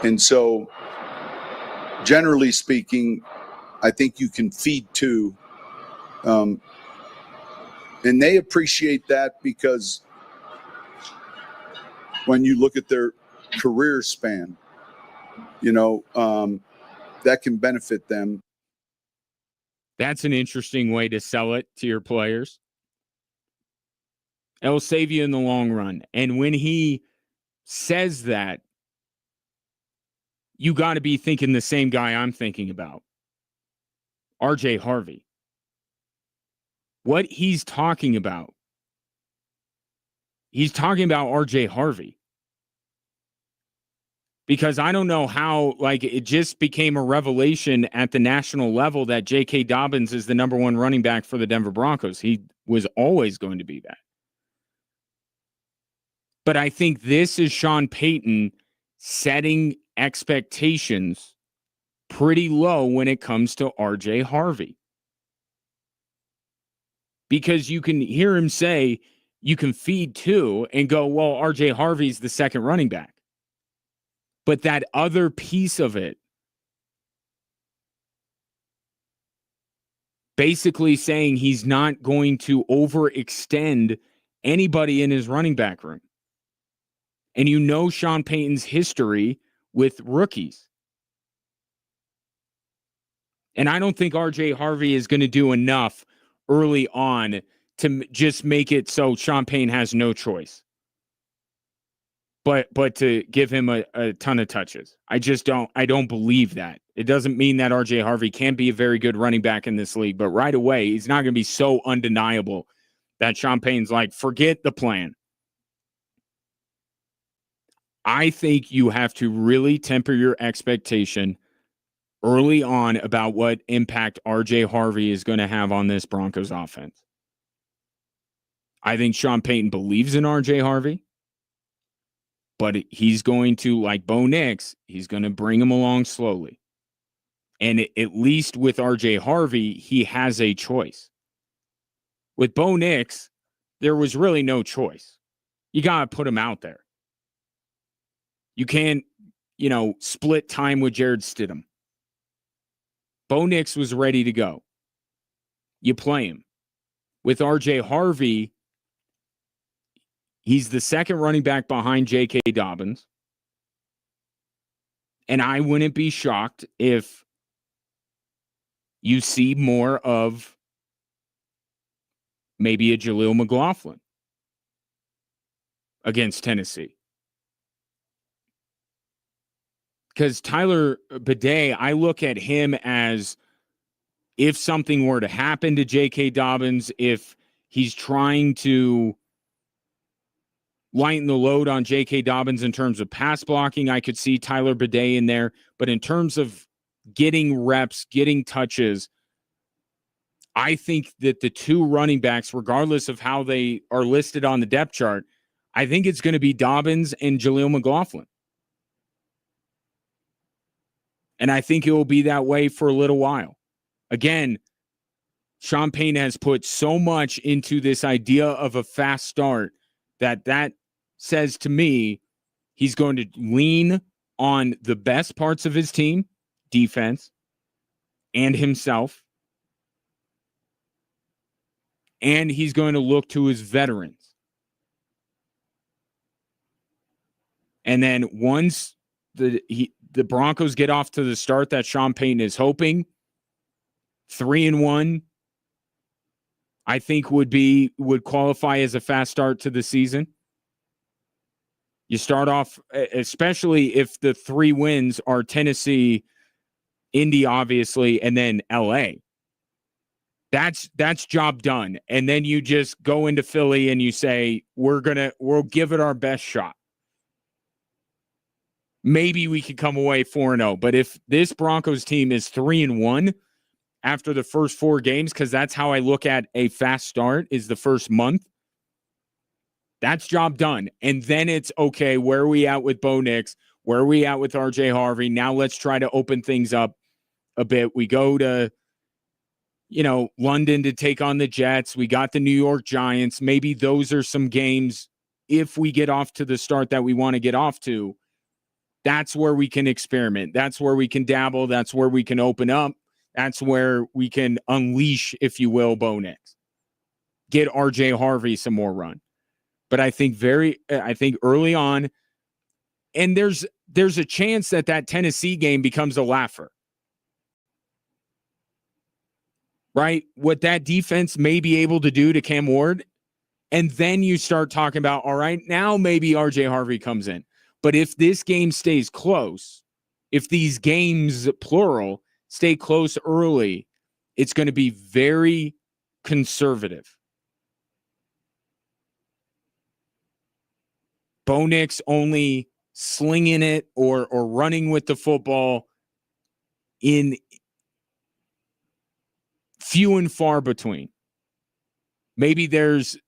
And so, generally speaking, I think you can feed 2. And they appreciate that because when you look at their career span, that can benefit them. That's an interesting way to sell it to your players. It'll save you in the long run. And when he says that, you got to be thinking the same guy I'm thinking about. RJ Harvey. What he's talking about RJ Harvey. Because I don't know how, it just became a revelation at the national level that J.K. Dobbins is the number 1 running back for the Denver Broncos. He was always going to be that. But I think this is Sean Payton setting expectations pretty low when it comes to RJ Harvey. Because you can hear him say, you can feed 2 and go, well, RJ Harvey's the second running back. But that other piece of it, basically saying he's not going to overextend anybody in his running back room. And you know Sean Payton's history with rookies. And I don't think RJ Harvey is going to do enough early on to just make it so Sean Payton has no choice. But to give him a ton of touches. I don't believe that. It doesn't mean that RJ Harvey can't be a very good running back in this league, but right away, he's not going to be so undeniable that Sean Payton's like, forget the plan. I think you have to really temper your expectation early on about what impact RJ Harvey is going to have on this Broncos offense. I think Sean Payton believes in RJ Harvey. But he's going to, like Bo Nix, he's going to bring him along slowly. And at least with RJ Harvey, he has a choice. With Bo Nix, there was really no choice. You got to put him out there. You can't, split time with Jared Stidham. Bo Nix was ready to go. You play him. With RJ Harvey, he's the second running back behind J.K. Dobbins. And I wouldn't be shocked if you see more of maybe a Jaleel McLaughlin against Tennessee. Because Tyler Bidet, I look at him as if something were to happen to J.K. Dobbins, if he's trying to lighten the load on J.K. Dobbins in terms of pass blocking. I could see Tyler Bidet in there. But in terms of getting reps, getting touches, I think that the two running backs, regardless of how they are listed on the depth chart, I think it's going to be Dobbins and Jaleel McLaughlin. And I think it will be that way for a little while. Again, Sean Payton has put so much into this idea of a fast start that says to me he's going to lean on the best parts of his team, defense, and himself. And he's going to look to his veterans. And then once the Broncos get off to the start that Sean Payton is hoping, 3-1, I think would qualify as a fast start to the season. You start off, especially if the 3 wins are Tennessee, Indy, obviously, and then LA. That's job done. And then you just go into Philly and you say, we'll give it our best shot. Maybe we could come away 4-0. But if this Broncos team is 3-1 after the first 4 games, because that's how I look at a fast start, is the first month, that's job done. And then it's, okay, where are we at with Bo Nix? Where are we at with RJ Harvey? Now let's try to open things up a bit. We go to, London to take on the Jets. We got the New York Giants. Maybe those are some games, if we get off to the start that we want to get off to, that's where we can experiment. That's where we can dabble. That's where we can open up. That's where we can unleash, if you will, Bo Nix. Get RJ Harvey some more run. But I think early on, and there's a chance that Tennessee game becomes a laugher. Right? What that defense may be able to do to Cam Ward. And then you start talking about, all right, now maybe RJ Harvey comes in. But if this game stays close, if these games, plural, stay close early, it's going to be very conservative. Bo Nix only slinging it or running with the football in few and far between. Maybe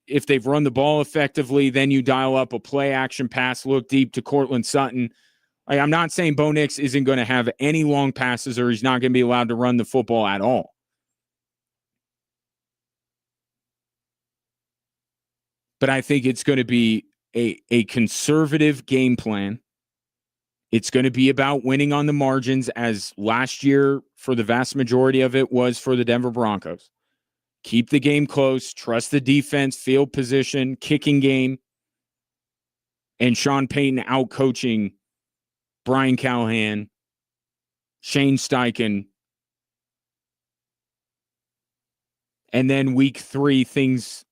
if they've run the ball effectively, then you dial up a play action pass, look deep to Cortland Sutton. I'm not saying Bo Nix isn't going to have any long passes or he's not going to be allowed to run the football at all. But I think it's going to be a conservative game plan. It's going to be about winning on the margins, as last year for the vast majority of it was for the Denver Broncos. Keep the game close, trust the defense, field position, kicking game, and Sean Payton out-coaching Brian Callahan, Shane Steichen. And then week 3, things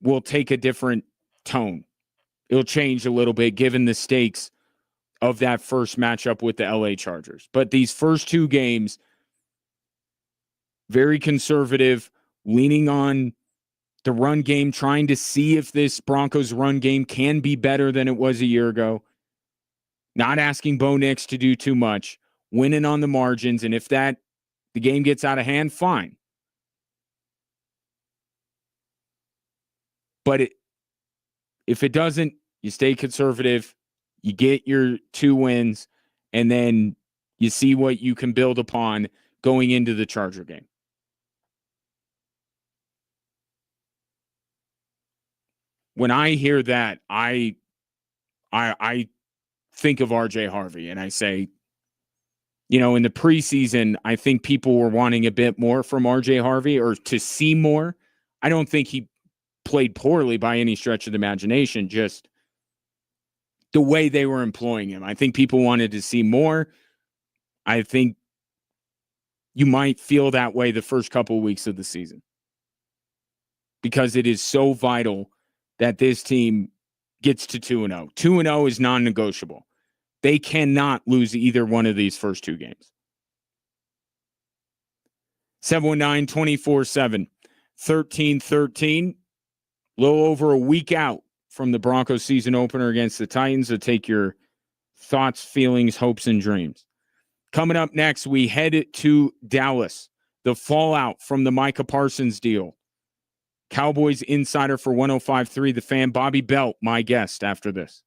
will take a different tone. It'll change a little bit given the stakes of that first matchup with the LA Chargers. But these first 2 games, very conservative, leaning on the run game, trying to see if this Broncos run game can be better than it was a year ago. Not asking Bo Nix to do too much, winning on the margins, and if the game gets out of hand, fine. But if it doesn't, you stay conservative, you get your 2 wins, and then you see what you can build upon going into the Charger game. When I hear that, I think of RJ Harvey, and I say, in the preseason, I think people were wanting a bit more from RJ Harvey, or to see more. I don't think he played poorly by any stretch of the imagination, just the way they were employing him. I think people wanted to see more. I think you might feel that way the first couple of weeks of the season, because it is so vital that this team gets to 2-0. 2-0 is non-negotiable. They cannot lose either one of these first 2 games. 719-24-7, 13-13, a little over a week out from the Broncos season opener against the Titans. So take your thoughts, feelings, hopes, and dreams. Coming up next, we head to Dallas. The fallout from the Micah Parsons deal. Cowboys insider for 105.3 The Fan, Bobby Belt, my guest after this.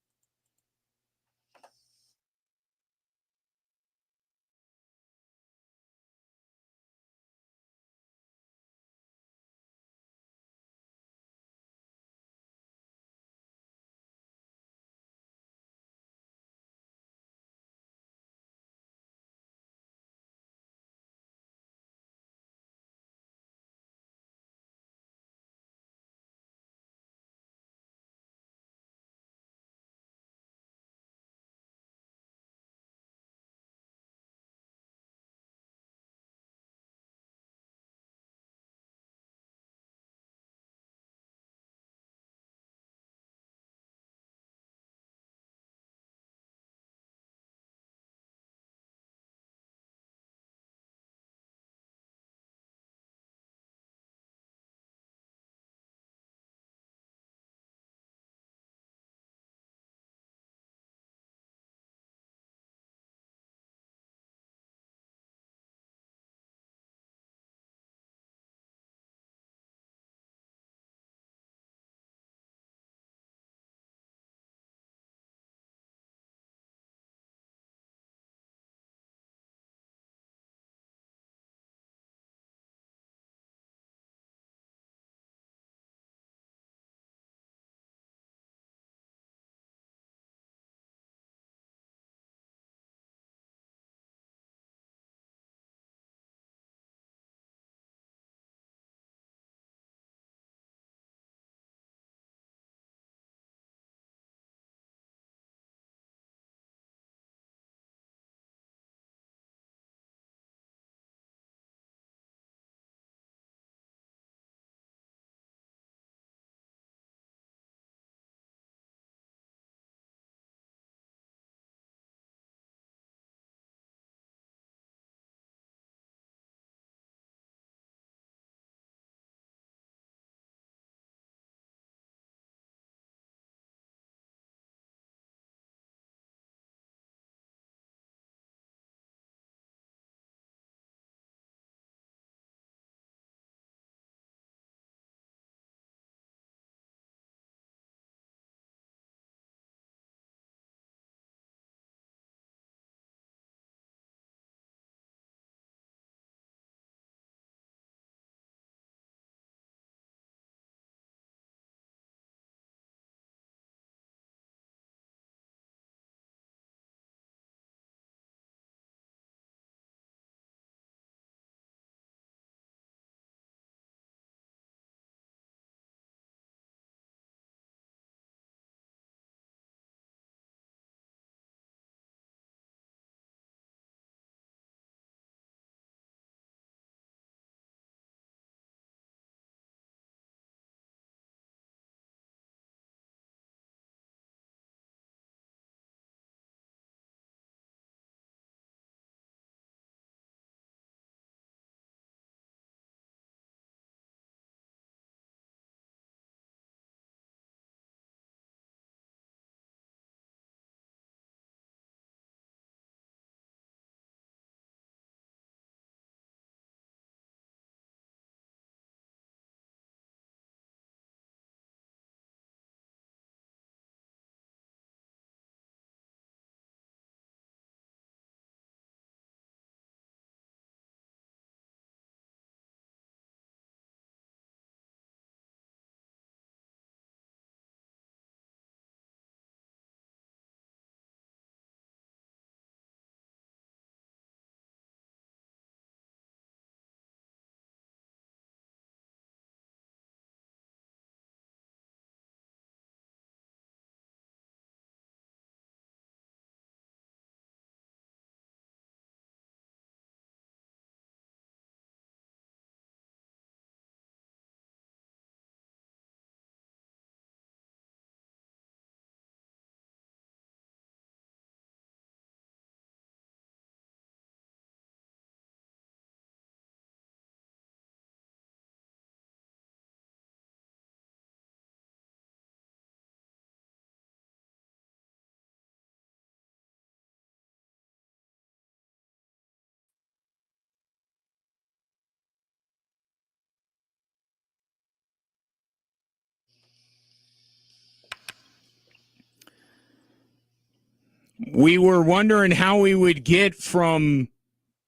We were wondering how we would get through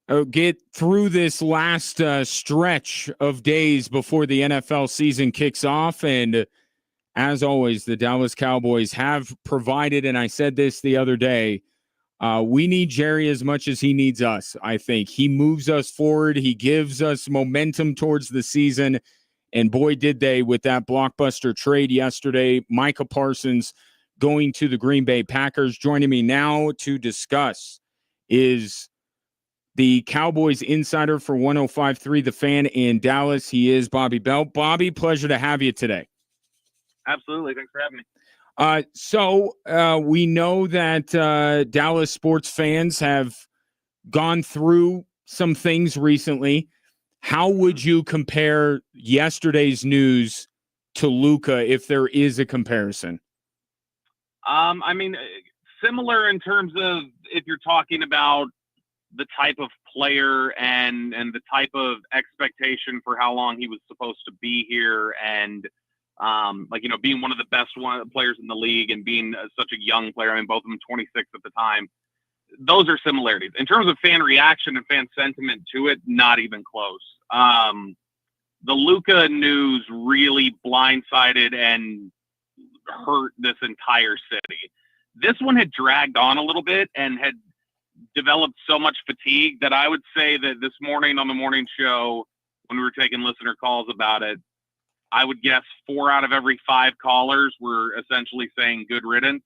this last stretch of days before the NFL season kicks off. And as always, the Dallas Cowboys have provided, and I said this the other day, we need Jerry as much as he needs us. I think he moves us forward. He gives us momentum towards the season. And boy, did they with that blockbuster trade yesterday. Micah Parsons going to the Green Bay Packers. Joining me now to discuss is the Cowboys insider for 105.3 The Fan in Dallas. He is Bobby Bell. Bobby, pleasure to have you today. Absolutely. Thanks for having me. So we know that Dallas sports fans have gone through some things recently. How would you compare yesterday's news to Luka, if there is a comparison? I mean, similar in terms of if you're talking about the type of player and the type of expectation for how long he was supposed to be here, and being one of the best players in the league and being such a young player. I mean, both of them 26 at the time. Those are similarities. In terms of fan reaction and fan sentiment to it, not even close. The Luka news really blindsided and hurt this entire city. This one had dragged on a little bit and had developed so much fatigue that I would say that this morning on the morning show, when we were taking listener calls about it, I would guess 4 out of every 5 callers were essentially saying good riddance.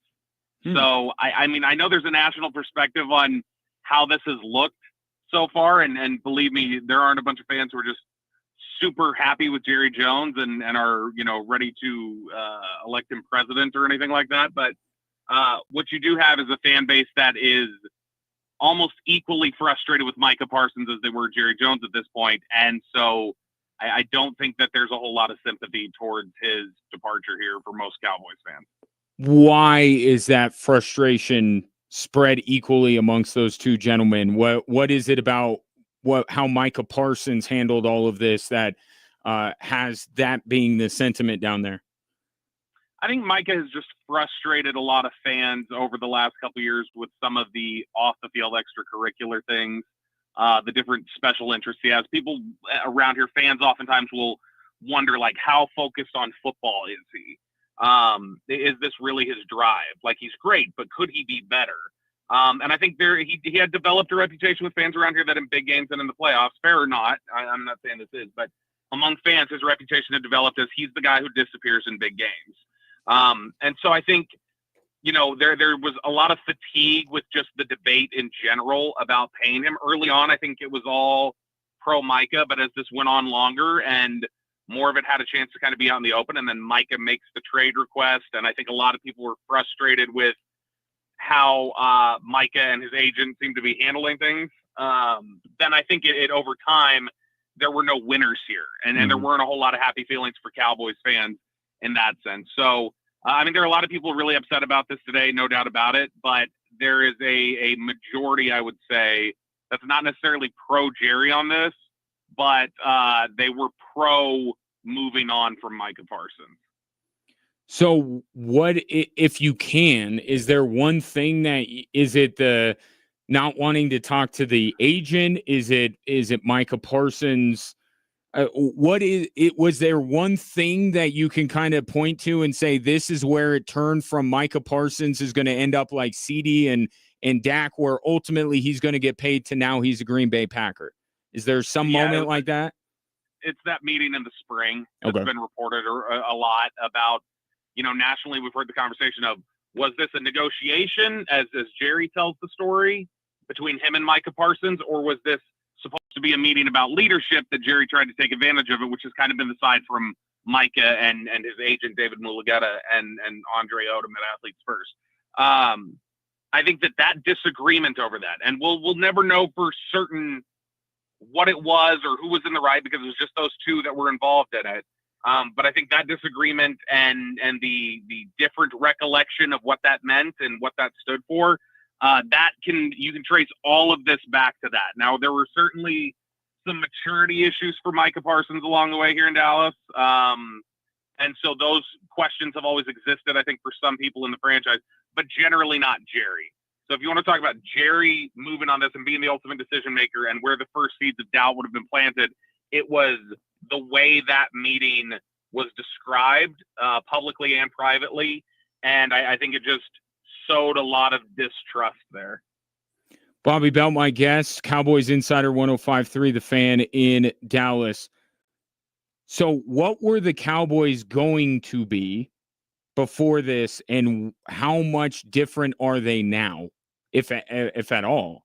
So, I mean, I know there's a national perspective on how this has looked so far, and believe me, there aren't a bunch of fans who are just super happy with Jerry Jones and are, ready to elect him president or anything like that. But what you do have is a fan base that is almost equally frustrated with Micah Parsons as they were Jerry Jones at this point. And so I don't think that there's a whole lot of sympathy towards his departure here for most Cowboys fans. Why is that frustration spread equally amongst those two gentlemen? What is it about how Micah Parsons handled all of this that has that being the sentiment down there? I think Micah has just frustrated a lot of fans over the last couple of years with some of the off-the-field extracurricular things, the different special interests he has. People around here, fans oftentimes will wonder, like, how focused on football is he? Is this really his drive? Like, he's great, but could he be better? And I think he had developed a reputation with fans around here that in big games and in the playoffs, fair or not, I'm not saying this is, but among fans, his reputation had developed as he's the guy who disappears in big games. And so I think, there was a lot of fatigue with just the debate in general about paying him. Early on, I think it was all pro Micah, but as this went on longer and more of it had a chance to kind of be out in the open, and then Micah makes the trade request, and I think a lot of people were frustrated with how Micah and his agent seemed to be handling things. Then I think it over time, there were no winners here, and there weren't a whole lot of happy feelings for Cowboys fans in that sense. So, I mean, there are a lot of people really upset about this today, no doubt about it, but there is a majority, I would say, that's not necessarily pro-Jerry on this, but they were pro moving on from Micah Parsons. So what, if you can, is there one thing is it the not wanting to talk to the agent? Is it Micah Parsons? What is it? Was there one thing that you can kind of point to and say, this is where it turned from Micah Parsons is going to end up like CD and Dak, where ultimately he's going to get paid, to now he's a Green Bay Packer? Is there some moment like that? It's that meeting in the spring that's been reported a lot about, nationally we've heard the conversation of, was this a negotiation as Jerry tells the story between him and Micah Parsons, or was this supposed to be a meeting about leadership that Jerry tried to take advantage of it, which has kind of been the side from Micah and his agent, David Mulugeta, and Andre Odom at Athletes First. I think that disagreement over that, and we'll never know for certain what it was or who was in the right, because it was just those two that were involved in it. But I think that disagreement and the different recollection of what that meant and what that stood for, you can trace all of this back to that. Now, there were certainly some maturity issues for Micah Parsons along the way here in Dallas. And so those questions have always existed, I think, for some people in the franchise, but generally not Jerry. So if you want to talk about Jerry moving on this and being the ultimate decision maker and where the first seeds of doubt would have been planted, it was the way that meeting was described publicly and privately. And I think it just sowed a lot of distrust there. Bobby Belt, my guest, Cowboys Insider 105.3, The Fan in Dallas. So what were the Cowboys going to be before this, and how much different are they now, if at all?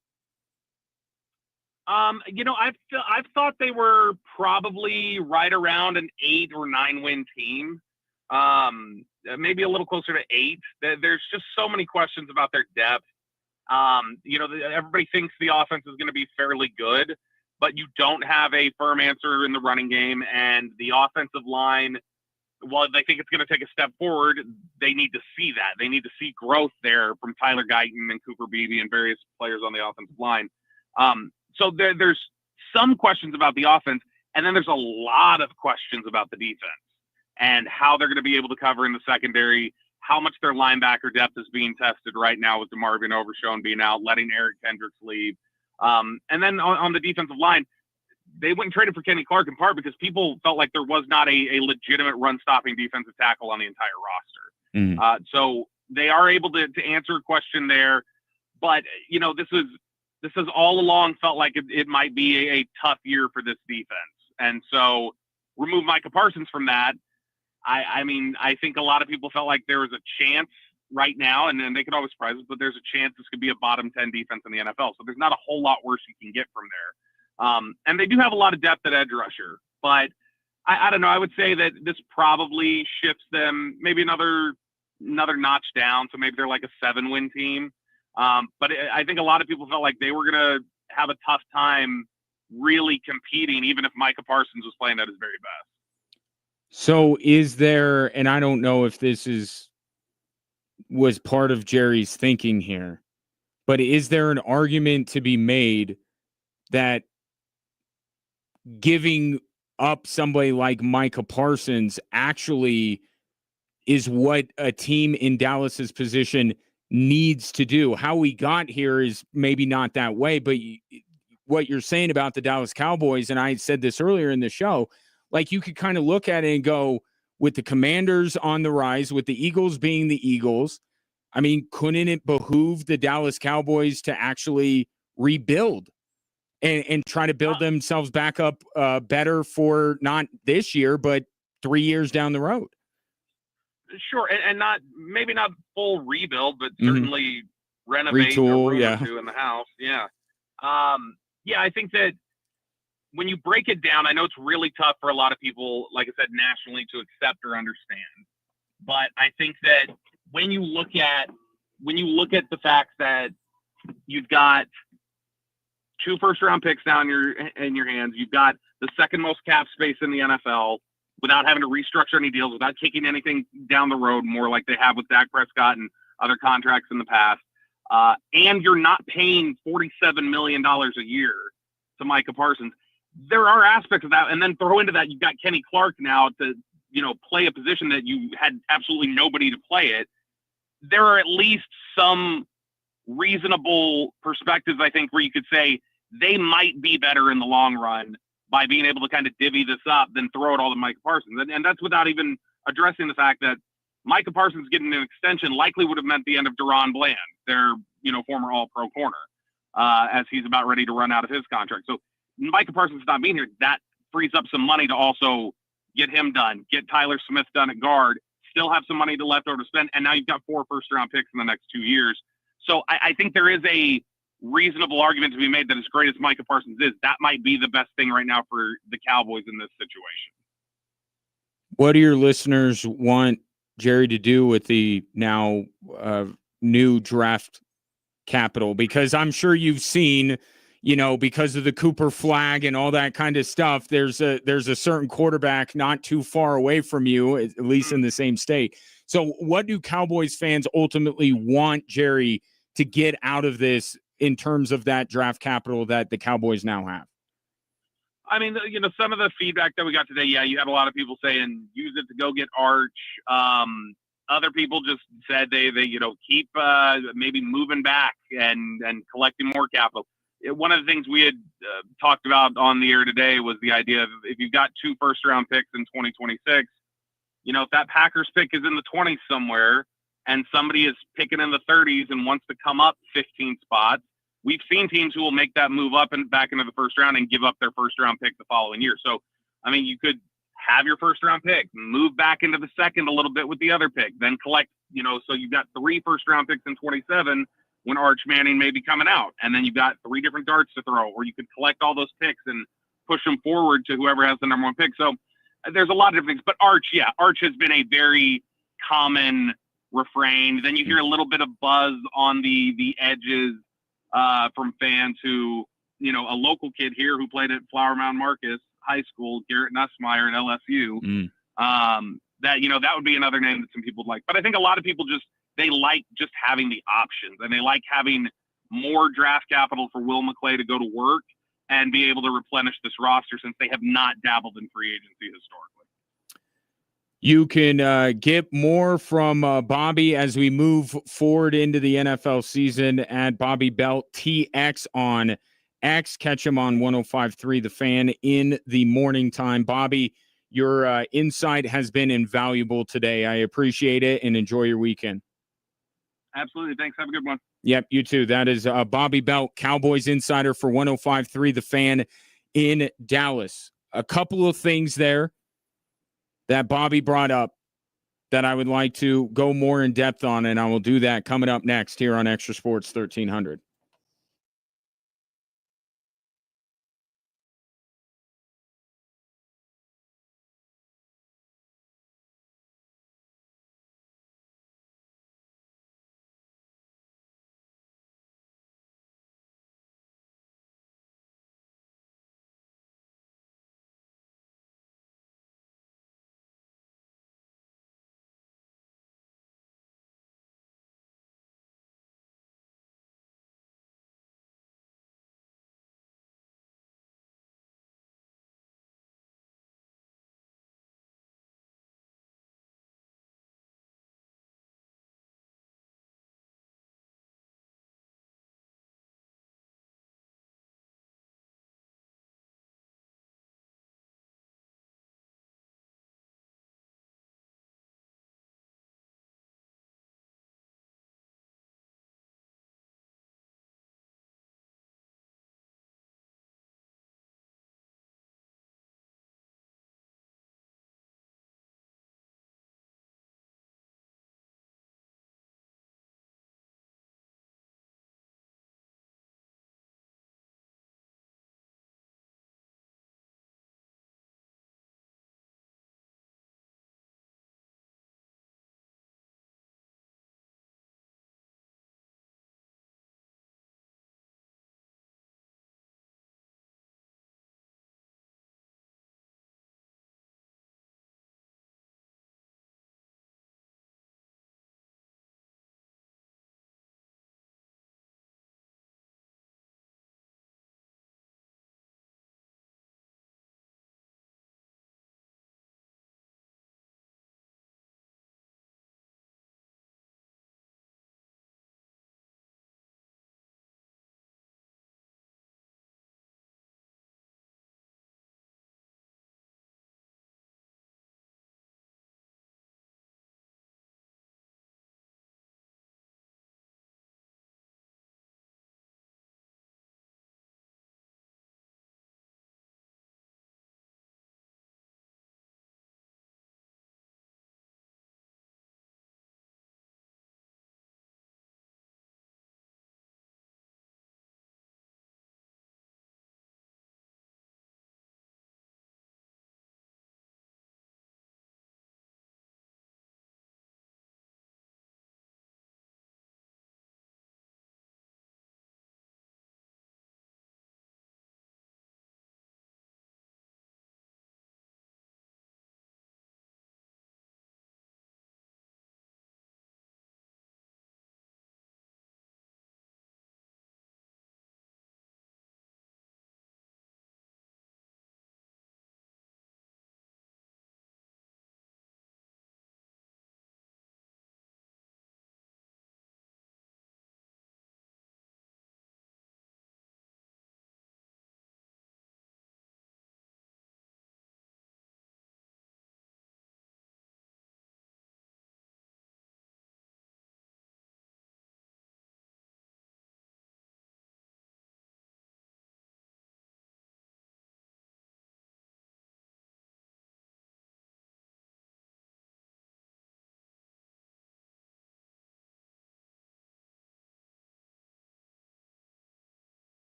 I've thought they were probably right around an 8 or 9 win team. Maybe a little closer to 8. There's just so many questions about their depth. Everybody thinks the offense is going to be fairly good, but you don't have a firm answer in the running game, and the offensive line, while they think it's going to take a step forward, they need to see that. They need to see growth there from Tyler Guyton and Cooper Beebe and various players on the offensive line. So there's some questions about the offense, and then there's a lot of questions about the defense and how they're going to be able to cover in the secondary, how much their linebacker depth is being tested right now with DeMarvin Overshown being out, letting Eric Kendricks leave. And then on the defensive line, they went and traded for Kenny Clark in part because people felt like there was not a legitimate run-stopping defensive tackle on the entire roster. So they are able to answer a question there. But, this has all along felt like it might be a tough year for this defense. And so remove Micah Parsons from that. I think a lot of people felt like there was a chance right now, and then they could always surprise us, but there's a chance this could be a bottom 10 defense in the NFL. So there's not a whole lot worse you can get from there. And they do have a lot of depth at edge rusher, but I don't know. I would say that this probably shifts them maybe another notch down. So maybe they're like a 7-win team. But I think a lot of people felt like they were going to have a tough time really competing, even if Micah Parsons was playing at his very best. So is there, and I don't know if this was part of Jerry's thinking here, but is there an argument to be made that giving up somebody like Micah Parsons actually is what a team in Dallas's position needs to do? How we got here is maybe not that way, but what you're saying about the Dallas Cowboys, and I said this earlier in the show, like you could kind of look at it and go, with the Commanders on the rise, with the Eagles being the Eagles, I mean, couldn't it behoove the Dallas Cowboys to actually rebuild and try to build themselves back up better for not this year, but 3 years down the road? Sure, and maybe not full rebuild, but certainly renovate Retool, a room yeah. or two in the house. Yeah. I think that when you break it down, I know it's really tough for a lot of people, like I said, nationally to accept or understand. But I think that when you look at the fact that you've got 2 first-round picks now in your hands, you've got the second most cap space in the NFL without having to restructure any deals, without kicking anything down the road more like they have with Dak Prescott and other contracts in the past. And you're not paying $47 million a year to Micah Parsons. There are aspects of that. And then throw into that, you've got Kenny Clark now to, play a position that you had absolutely nobody to play it. There are at least some reasonable perspectives, I think, where you could say they might be better in the long run by being able to kind of divvy this up than throw it all to Micah Parsons. And that's without even addressing the fact that Micah Parsons getting an extension likely would have meant the end of Deron Bland, their, former All-Pro corner, as he's about ready to run out of his contract. So Micah Parsons not being here, that frees up some money to also get him done, get Tyler Smith done at guard, still have some money left over to spend, and now you've got 4 first-round picks in the next 2 years. So I think there is a reasonable argument to be made that as great as Micah Parsons is, that might be the best thing right now for the Cowboys in this situation. What do your listeners want Jerry to do with the now new draft capital? Because I'm sure you've seen, because of the Cooper flag and all that kind of stuff, there's a certain quarterback not too far away from you, at least in the same state. So what do Cowboys fans ultimately want Jerry to get out of this in terms of that draft capital that the Cowboys now have? I mean, some of the feedback that we got today, you had a lot of people saying use it to go get Arch. Other people just said they keep maybe moving back and collecting more capital. One of the things we had talked about on the air today was the idea of if you've got 2 first-round picks in 2026, if that Packers pick is in the 20s somewhere and somebody is picking in the 30s and wants to come up 15 spots, we've seen teams who will make that move up and back into the first round and give up their first-round pick the following year. So, I mean, you could have your first-round pick, move back into the second a little bit with the other pick, then collect, so you've got 3 first-round picks in 27 when Arch Manning may be coming out. And then you've got 3 different darts to throw, or you could collect all those picks and push them forward to whoever has the number 1 pick. So there's a lot of different things. But Arch has been a very common refrain. Then you hear a little bit of buzz on the edges from fans who, a local kid here who played at Flower Mound Marcus High School, Garrett Nussmeyer at LSU, that would be another name that some people would like. But I think a lot of people they like just having the options, and they like having more draft capital for Will McClay to go to work and be able to replenish this roster since they have not dabbled in free agency historically. You can get more from Bobby as we move forward into the NFL season at Bobby Belt TX on X. Catch him on 105.3 The Fan in the morning time. Bobby, your insight has been invaluable today. I appreciate it, and enjoy your weekend. Absolutely. Thanks. Have a good one. Yep, you too. That is Bobby Belt, Cowboys insider for 105.3 The Fan in Dallas. A couple of things there that Bobby brought up that I would like to go more in depth on, and I will do that coming up next here on Extra Sports 1300.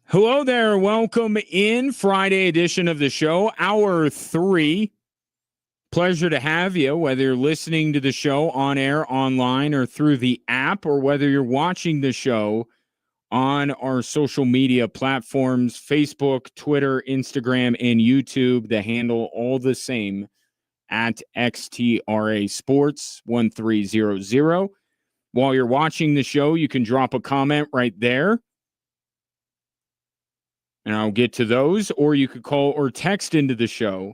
Hello there. Welcome in Friday edition of the show, hour 3. Pleasure to have you, whether you're listening to the show on air, online, or through the app, or whether you're watching the show on our social media platforms, Facebook, Twitter, Instagram, and YouTube. The handle all the same at XTRA Sports 1300. While you're watching the show, you can drop a comment right there, and I'll get to those, or you could call or text into the show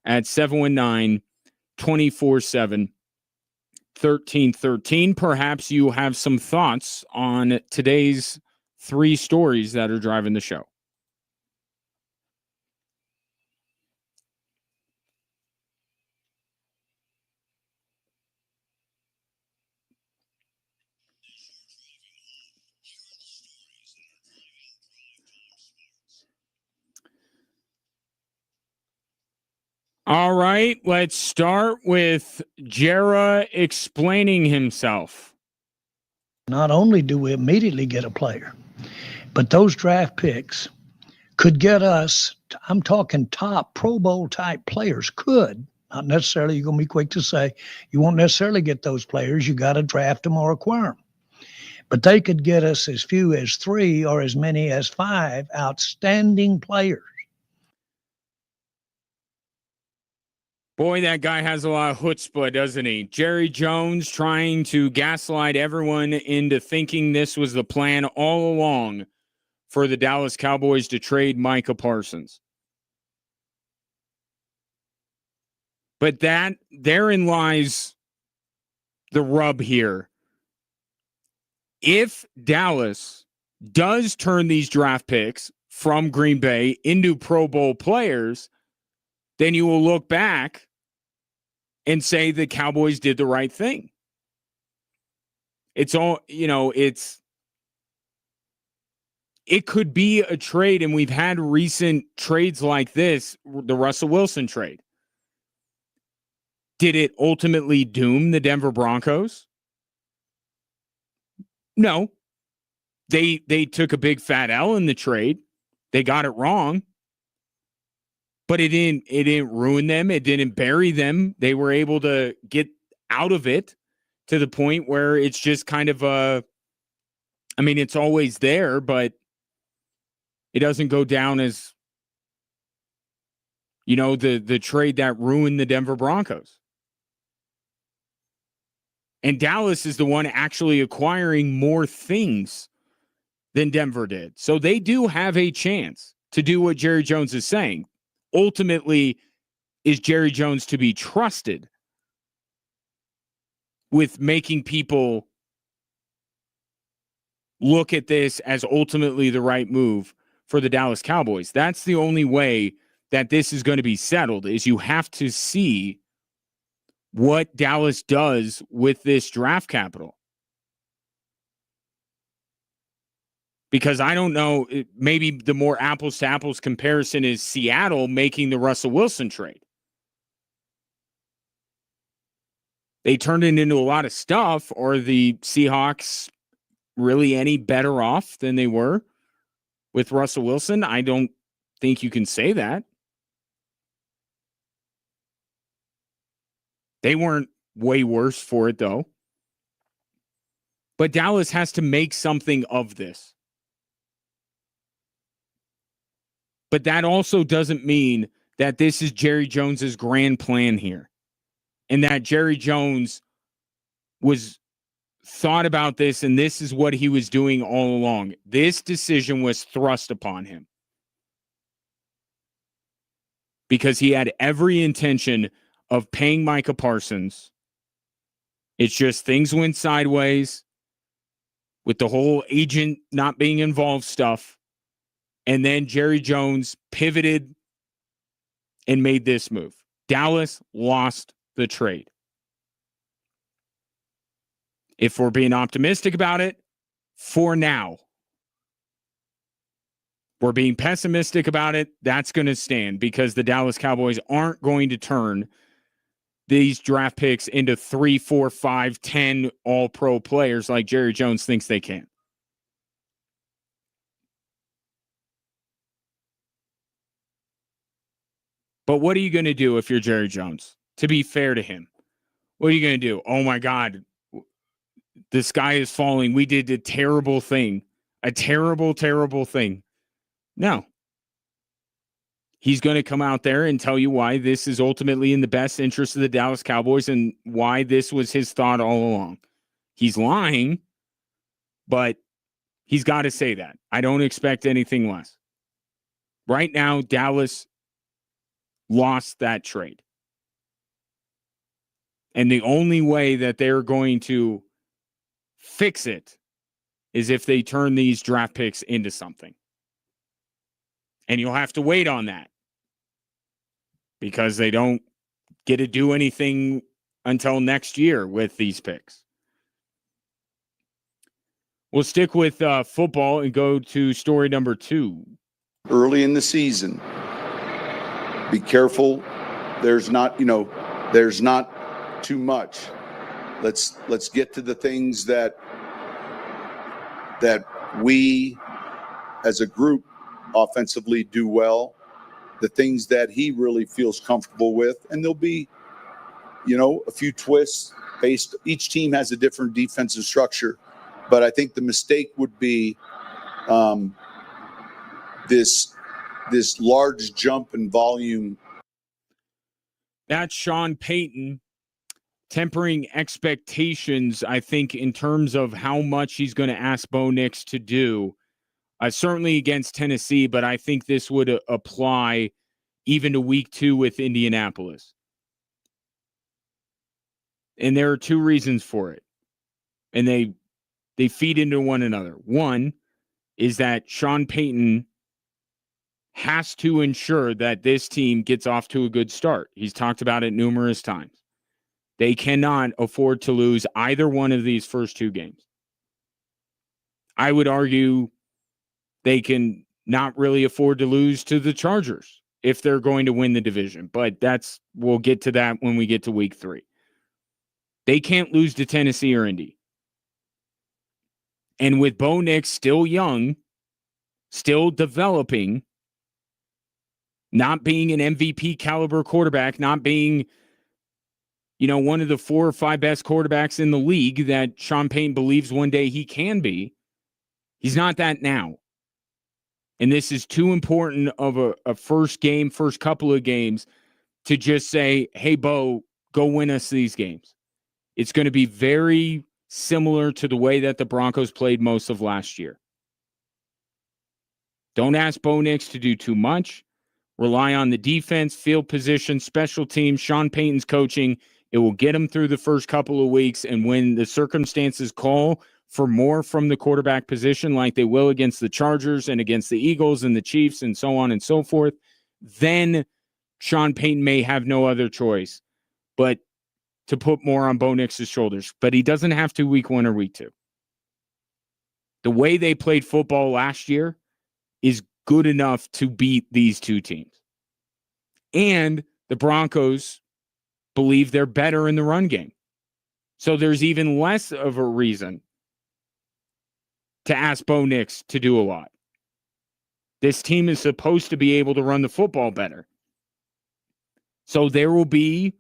at 719-247-1313. Perhaps you have some thoughts on today's 3 stories that are driving the show. All right, let's start with Jera explaining himself. Not only do we immediately get a player, but those draft picks could get us, I'm talking top Pro Bowl type players, could. Not necessarily, you're going to be quick to say, you won't necessarily get those players. You got to draft them or acquire them. But they could get us as few as 3 or as many as 5 outstanding players. Boy, that guy has a lot of chutzpah, doesn't he? Jerry Jones trying to gaslight everyone into thinking this was the plan all along for the Dallas Cowboys to trade Micah Parsons. But therein lies the rub here. If Dallas does turn these draft picks from Green Bay into Pro Bowl players, then you will look back and say the Cowboys did the right thing. It's all, it could be a trade, and we've had recent trades like this, the Russell Wilson trade. Did it ultimately doom the Denver Broncos? No. They took a big fat L in the trade. They got it wrong. But it didn't ruin them. It didn't bury them. They were able to get out of it to the point where it's just kind of it's always there, but it doesn't go down as, the trade that ruined the Denver Broncos. And Dallas is the one actually acquiring more things than Denver did. So they do have a chance to do what Jerry Jones is saying. Ultimately, is Jerry Jones to be trusted with making people look at this as ultimately the right move for the Dallas Cowboys? That's the only way that this is going to be settled, is you have to see what Dallas does with this draft capital. Because I don't know, maybe the more apples to apples comparison is Seattle making the Russell Wilson trade. They turned it into a lot of stuff. Are the Seahawks really any better off than they were with Russell Wilson? I don't think you can say that. They weren't way worse for it, though. But Dallas has to make something of this. But that also doesn't mean that this is Jerry Jones's grand plan here, and that Jerry Jones was thought about this and this is what he was doing all along. This decision was thrust upon him because he had every intention of paying Micah Parsons. It's just things went sideways with the whole agent not being involved stuff. And then Jerry Jones pivoted and made this move. Dallas lost the trade. If we're being optimistic about it, for now. We're being pessimistic about it, that's going to stand because the Dallas Cowboys aren't going to turn these draft picks into 3, 4, 5, 10 all-pro players like Jerry Jones thinks they can. But what are you going to do if you're Jerry Jones? To be fair to him, what are you going to do? Oh, my God, the sky is falling. We did a terrible thing, a terrible, terrible thing. No. He's going to come out there and tell you why this is ultimately in the best interest of the Dallas Cowboys and why this was his thought all along. He's lying, but he's got to say that. I don't expect anything less. Right now, Dallas lost that trade. And the only way that they're going to fix it is if they turn these draft picks into something. And you'll have to wait on that because they don't get to do anything until next year with these picks. We'll stick with football and go to story number 2. Early in the season, be careful. There's not too much. Let's get to the things that we as a group offensively do well, the things that he really feels comfortable with, and there'll be a few twists based. Each team has a different defensive structure, but I think the mistake would be this large jump in volume. That's Sean Payton tempering expectations, I think, in terms of how much he's going to ask Bo Nix to do, certainly against Tennessee, but I think this would apply even to week 2 with Indianapolis. And there are 2 reasons for it. And they feed into one another. One is that Sean Payton has to ensure that this team gets off to a good start. He's talked about it numerous times. They cannot afford to lose either one of these first 2 games. I would argue they can not really afford to lose to the Chargers if they're going to win the division. But we'll get to that when we get to week 3. They can't lose to Tennessee or Indy. And with Bo Nix still young, still developing, not being an MVP caliber quarterback, not being, one of the 4 or 5 best quarterbacks in the league that Sean Payton believes one day he can be, he's not that now. And this is too important of a first couple of games to just say, hey, Bo, go win us these games. It's going to be very similar to the way that the Broncos played most of last year. Don't ask Bo Nix to do too much. Rely on the defense, field position, special teams, Sean Payton's coaching. It will get them through the first couple of weeks. And when the circumstances call for more from the quarterback position, like they will against the Chargers and against the Eagles and the Chiefs and so on and so forth, then Sean Payton may have no other choice but to put more on Bo Nix's shoulders. But he doesn't have to week 1 or week 2. The way they played football last year is good enough to beat these 2 teams. And the Broncos believe they're better in the run game. So there's even less of a reason to ask Bo Nix to do a lot. This team is supposed to be able to run the football better. So there will be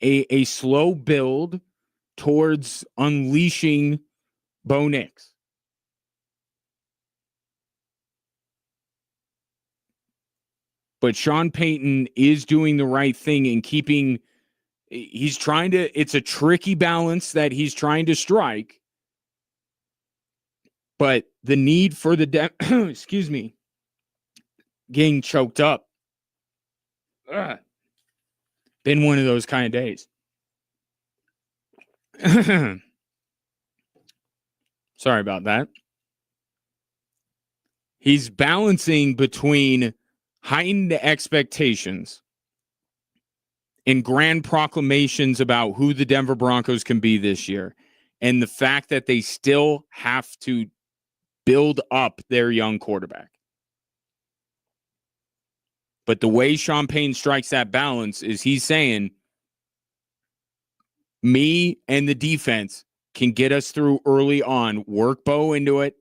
a slow build towards unleashing Bo Nix. But Sean Payton is doing the right thing in keeping, it's a tricky balance that he's trying to strike. But the need for the, excuse me, getting choked up. Been one of those kind of days. Sorry about that. He's balancing between heightened expectations and grand proclamations about who the Denver Broncos can be this year, and the fact that they still have to build up their young quarterback. But the way Sean Payton strikes that balance is he's saying, me and the defense can get us through early on, work Bo into it,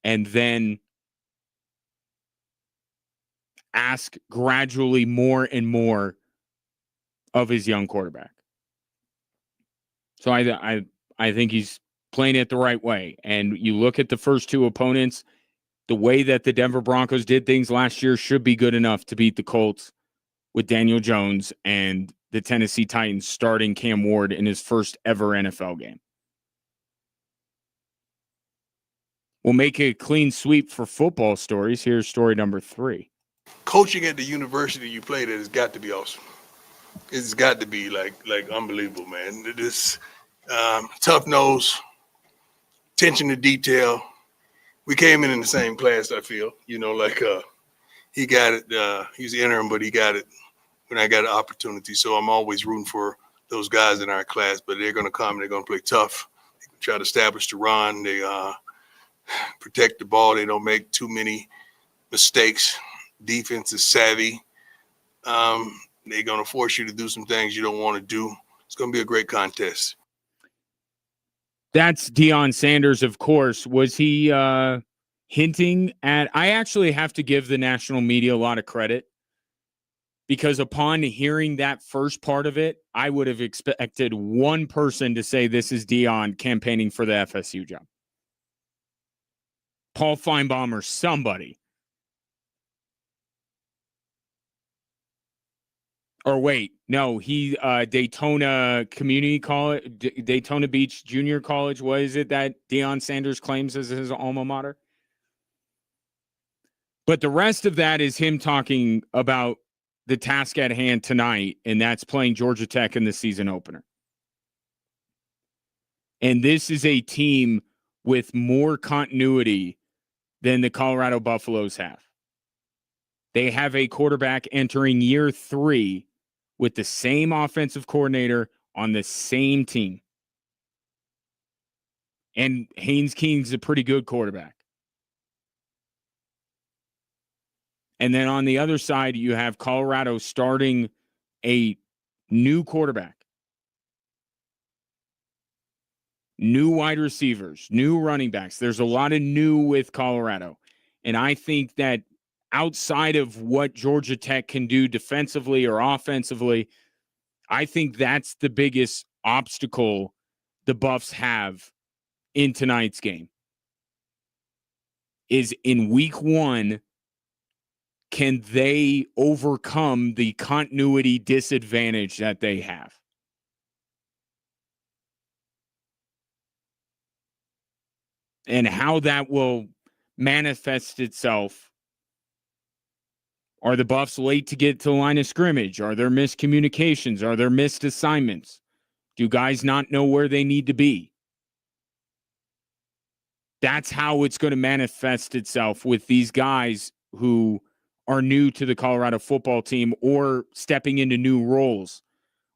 and then ask gradually more and more of his young quarterback. So I think he's playing it the right way. And you look at the first two opponents, the way that the Denver Broncos did things last year should be good enough to beat the Colts with Daniel Jones and the Tennessee Titans starting Cam Ward in his first ever NFL game. We'll make a clean sweep for football stories. Here's story number 3. Coaching at the university you played at has got to be awesome. It's got to be like unbelievable, man. This tough nose, attention to detail. We came in the same class, I feel. You know, like he got it. He's the interim, but he got it when I got an opportunity. So I'm always rooting for those guys in our class, but they're going to come and they're going to play tough. They try to establish the run. They protect the ball. They don't make too many mistakes. Defense is savvy. They're going to force you to do some things you don't want to do. It's going to be a great contest. That's Deion Sanders, of course. Was he hinting at – I actually have to give the national media a lot of credit because upon hearing that first part of it, I would have expected one person to say this is Deion campaigning for the FSU job. Paul Feinbaum or somebody. Or wait, no, he Daytona Community College, Daytona Beach Junior College. What is it that Deion Sanders claims as his alma mater? But the rest of that is him talking about the task at hand tonight, and that's playing Georgia Tech in the season opener. And this is a team with more continuity than the Colorado Buffaloes have. They have a quarterback entering year 3 with the same offensive coordinator on the same team. And Haynes King's a pretty good quarterback. And then on the other side, you have Colorado starting a new quarterback. New wide receivers, new running backs. There's a lot of new with Colorado. And I think that outside of what Georgia Tech can do defensively or offensively, I think that's the biggest obstacle the Buffs have in tonight's game. Is in week 1, can they overcome the continuity disadvantage that they have? And how that will manifest itself. Are the Buffs late to get to the line of scrimmage? Are there miscommunications? Are there missed assignments? Do guys not know where they need to be? That's how it's going to manifest itself with these guys who are new to the Colorado football team or stepping into new roles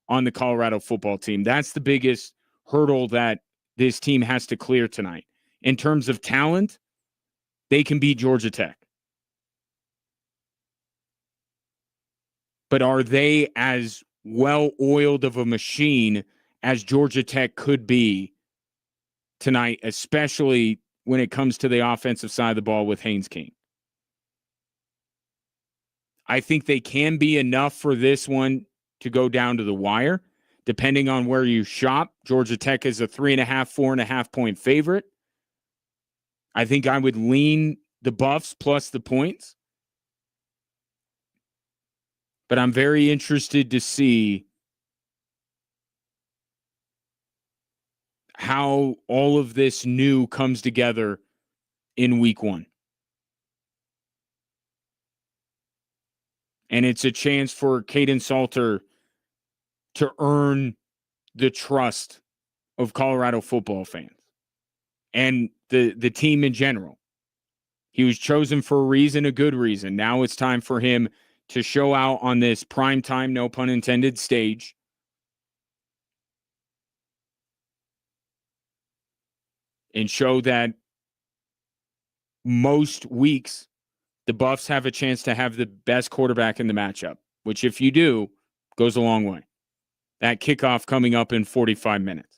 on the Colorado football team. That's the biggest hurdle that this team has to clear tonight. In terms of talent, they can beat Georgia Tech. But are they as well-oiled of a machine as Georgia Tech could be tonight, especially when it comes to the offensive side of the ball with Haynes King? I think they can be enough for this one to go down to the wire, depending on where you shop. Georgia Tech is a 3.5, 4.5 point favorite. I think I would lean the Buffs plus the points. But I'm very interested to see how all of this new comes together in week 1. And it's a chance for Caden Salter to earn the trust of Colorado football fans and the team in general. He was chosen for a reason, a good reason. Now it's time for him to show out on this primetime, no pun intended, stage. And show that most weeks, the Buffs have a chance to have the best quarterback in the matchup, which if you do, goes a long way. That kickoff coming up in 45 minutes.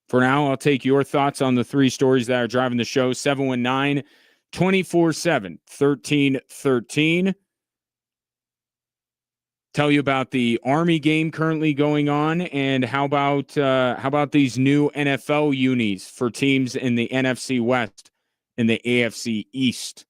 For now, I'll take your thoughts on the 3 stories that are driving the show. 719-247-1313. tell you about the Army game currently going on, and how about these new NFL unis for teams in the NFC West and the AFC East.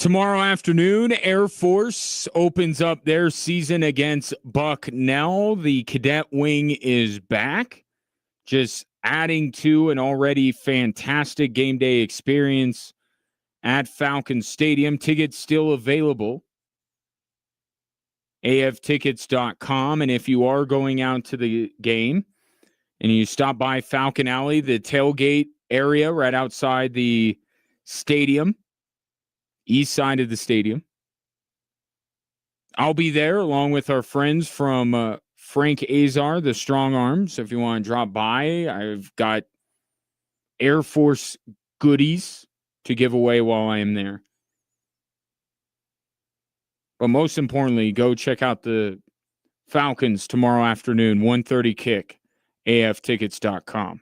Tomorrow afternoon, Air Force opens up their season against Bucknell. The cadet wing is back, just adding to an already fantastic game day experience at Falcon Stadium. Tickets still available. aftickets.com. And if you are going out to the game and you stop by Falcon Alley, the tailgate area right outside the stadium, east side of the stadium, I'll be there along with our friends from Frank Azar, the Strong Arms. If you want to drop by, I've got Air Force goodies to give away while I am there. But most importantly, go check out the Falcons tomorrow afternoon, 1:30 kick, aftickets.com.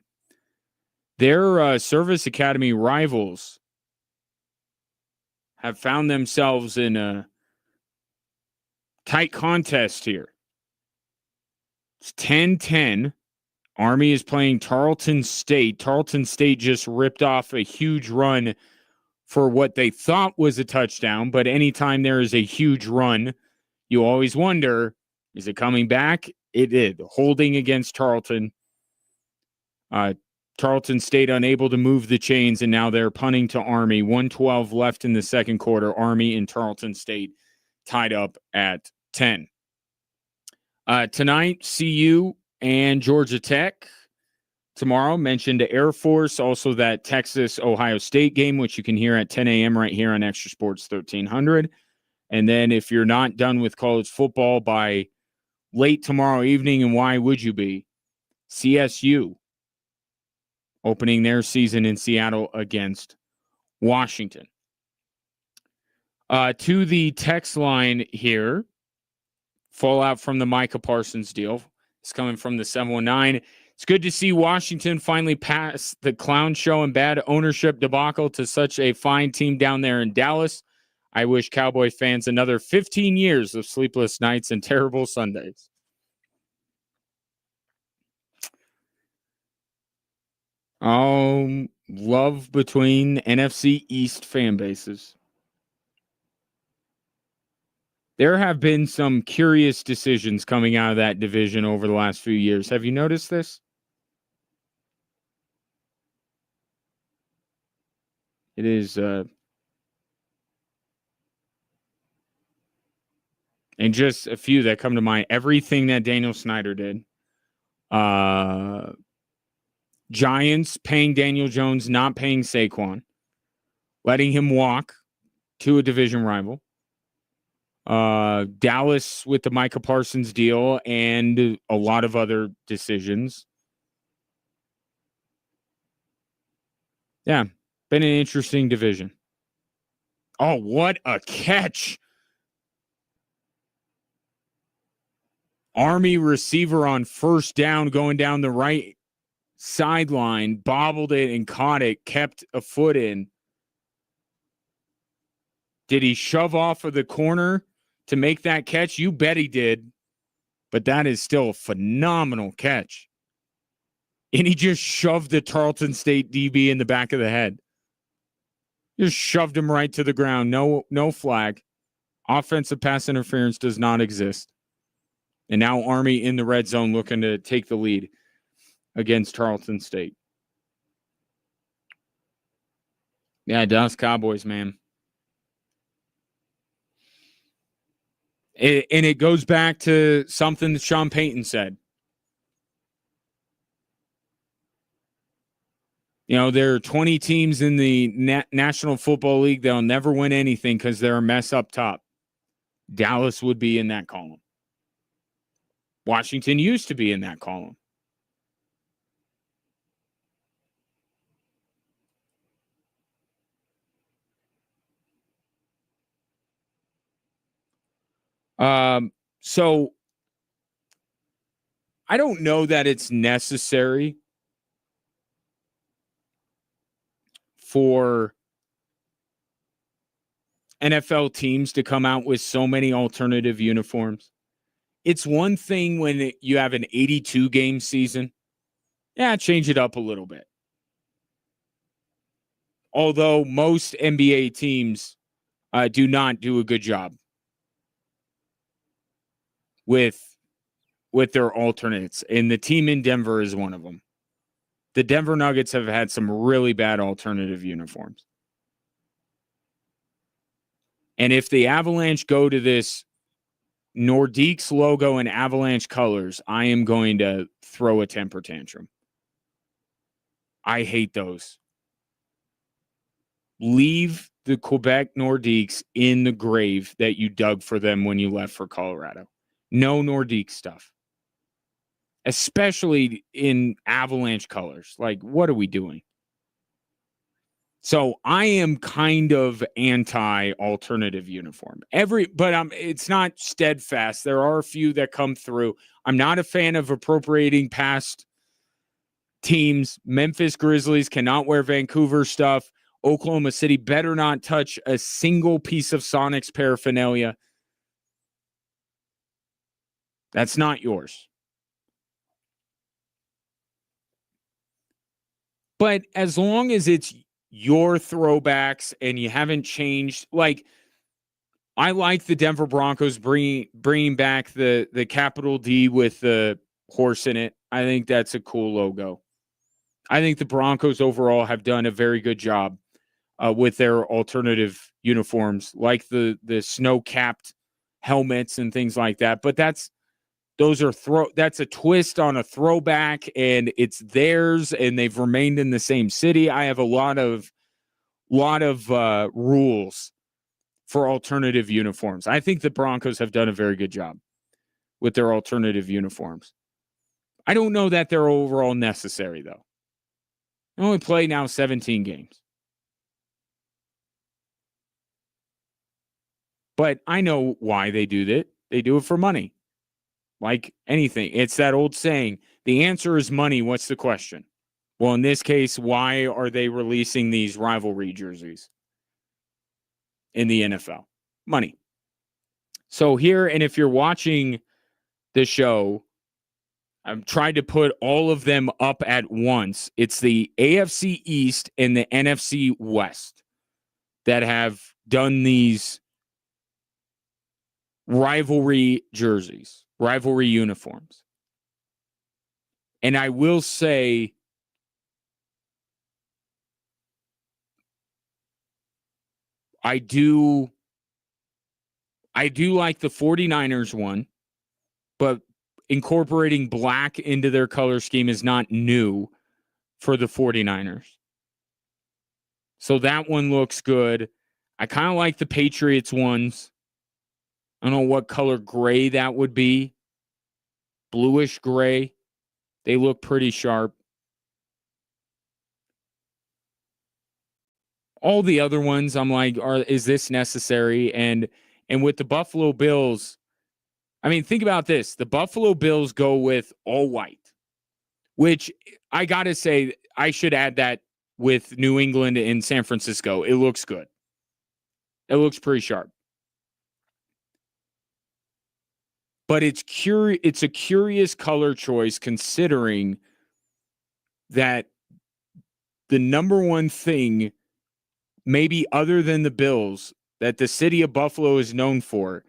Their Service Academy rivals have found themselves in a tight contest here. It's 10-10. Army is playing Tarleton State. Tarleton State just ripped off a huge run for what they thought was a touchdown, but anytime there is a huge run, you always wonder, is it coming back? It did. Holding against Tarleton. Tarleton State unable to move the chains, and now they're punting to Army. 1:12 left in the second quarter. Army and Tarleton State tied up at 10. Tonight, CU and Georgia Tech. Tomorrow, mentioned Air Force, also that Texas-Ohio State game, which you can hear at 10 a.m. right here on Extra Sports 1300. And then if you're not done with college football by late tomorrow evening, and why would you be? CSU opening their season in Seattle against Washington. To the text line here, fallout from the Micah Parsons deal. It's coming from the 719. It's good to see Washington finally pass the clown show and bad ownership debacle to such a fine team down there in Dallas. I wish Cowboy fans another 15 years of sleepless nights and terrible Sundays. Love between NFC East fan bases. There have been some curious decisions coming out of that division over the last few years. Have you noticed this? It is, and just a few that come to mind. Everything that Daniel Snyder did. Giants paying Daniel Jones, not paying Saquon, letting him walk to a division rival. Dallas with the Micah Parsons deal and a lot of other decisions. Yeah, been an interesting division. Oh, what a catch. Army receiver on first down going down the right sideline, bobbled it and caught it, kept a foot in. Did he shove off of the corner to make that catch? You bet he did. But that is still a phenomenal catch. And he just shoved the Tarleton State DB in the back of the head. Just shoved him right to the ground. No flag. Offensive pass interference does not exist. And now Army in the red zone looking to take the lead against Tarleton State. Yeah, Dallas Cowboys, man. And it goes back to something that Sean Payton said. You know, there are 20 teams in the National Football League. They'll never win anything because they're a mess up top. Dallas would be in that column. Washington used to be in that column. So I don't know that it's necessary for NFL teams to come out with so many alternative uniforms. It's one thing when you have an 82-game season. Yeah, change it up a little bit. Although most NBA teams do not do a good job with their alternates, and the team in Denver is one of them. The Denver Nuggets have had some really bad alternative uniforms. And if the Avalanche go to this Nordiques logo and Avalanche colors, I am going to throw a temper tantrum. I hate those. Leave the Quebec Nordiques in the grave that you dug for them when you left for Colorado. No Nordique stuff. Especially in Avalanche colors. Like, what are we doing? So I am kind of anti-alternative uniform. But it's not steadfast. There are a few that come through. I'm not a fan of appropriating past teams. Memphis Grizzlies cannot wear Vancouver stuff. Oklahoma City better not touch a single piece of Sonics paraphernalia. That's not yours. But as long as it's your throwbacks and you haven't changed, like, I like the Denver Broncos bringing back the capital D with the horse in it. I think that's a cool logo. I think the Broncos overall have done a very good job with their alternative uniforms, like the snow-capped helmets and things like that. But that's a twist on a throwback, and it's theirs, and they've remained in the same city. I have a lot of rules for alternative uniforms. I think the Broncos have done a very good job with their alternative uniforms. I don't know that they're overall necessary, though. They only play now 17 games. But I know why they do that. They do it for money. Like anything. It's that old saying, the answer is money. What's the question? Well, in this case, why are they releasing these rivalry jerseys in the NFL? Money. So here, and if you're watching the show, I've tried to put all of them up at once. It's the AFC East and the NFC West that have done these rivalry jerseys, rivalry uniforms. And I will say, I do like the 49ers one, but incorporating black into their color scheme is not new for the 49ers. So that one looks good. I kind of like the Patriots ones. I don't know what color gray that would be. Bluish gray. They look pretty sharp. All the other ones, I'm like, is this necessary? And with the Buffalo Bills, I mean, think about this. The Buffalo Bills go with all white, which I got to say, I should add that with New England and San Francisco. It looks good. It looks pretty sharp. But it's a curious color choice, considering that the number one thing, maybe other than the Bills, that the city of Buffalo is known for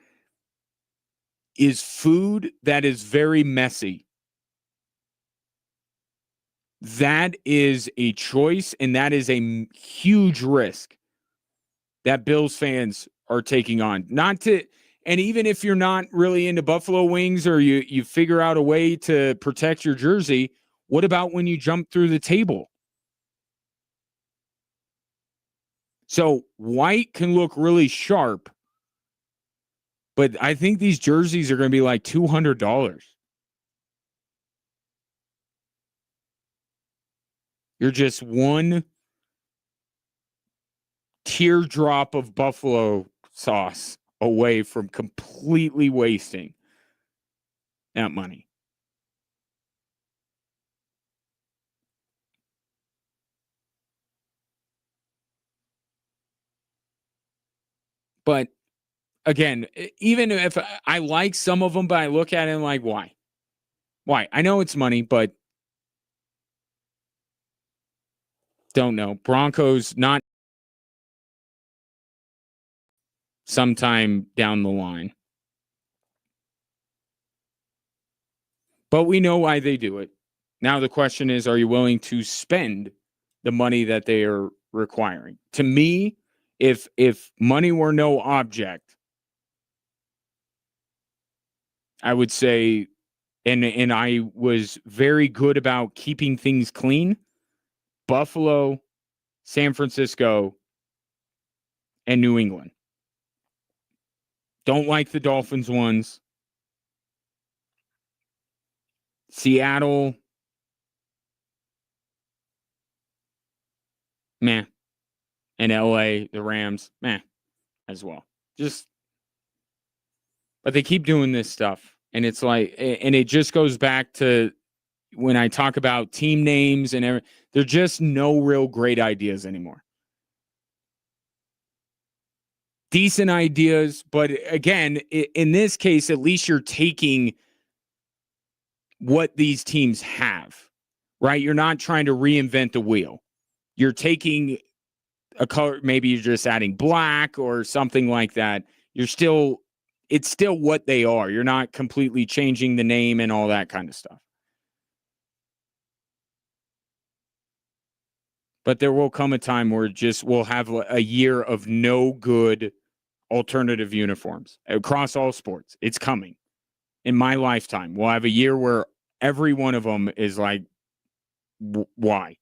is food that is very messy. That is a choice, and that is a huge risk that Bills fans are taking on. And even if you're not really into buffalo wings, or you figure out a way to protect your jersey, what about when you jump through the table? So white can look really sharp, but I think these jerseys are going to be like $200. You're just one teardrop of buffalo sauce away from completely wasting that money. But again, even if I like some of them, but I look at it and like, why? Why? I know it's money, but don't know. Broncos not. sometime down the line. But we know why they do it. Now the question is, are you willing to spend the money that they are requiring? To me, if money were no object, I would say, and I was very good about keeping things clean, Buffalo, San Francisco, and New England. Don't like the Dolphins ones. Seattle, meh. And LA, the Rams, meh, as well. But they keep doing this stuff. And it's like, and it just goes back to when I talk about team names and everything, there's just no real great ideas anymore. Decent ideas, but again, in this case, at least you're taking what these teams have, right? You're not trying to reinvent the wheel. You're taking a color, maybe you're just adding black or something like that. It's still what they are. You're not completely changing the name and all that kind of stuff. But there will come a time where we'll have a year of no good alternative uniforms across all sports. It's coming. In my lifetime, we'll have a year where every one of them is like, why?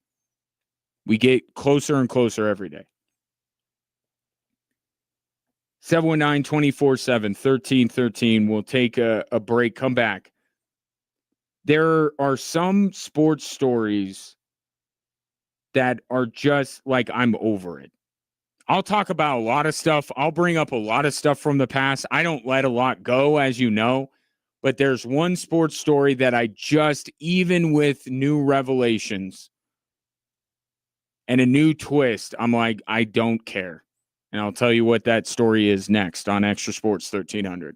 We get closer and closer every day. 719-247-1313. We'll take a break, come back. There are some sports stories that are just like, I'm over it. I'll talk about a lot of stuff. I'll bring up a lot of stuff from the past. I don't let a lot go, as you know. But there's one sports story that I just, even with new revelations and a new twist, I'm like, I don't care. And I'll tell you what that story is next on Extra Sports 1300.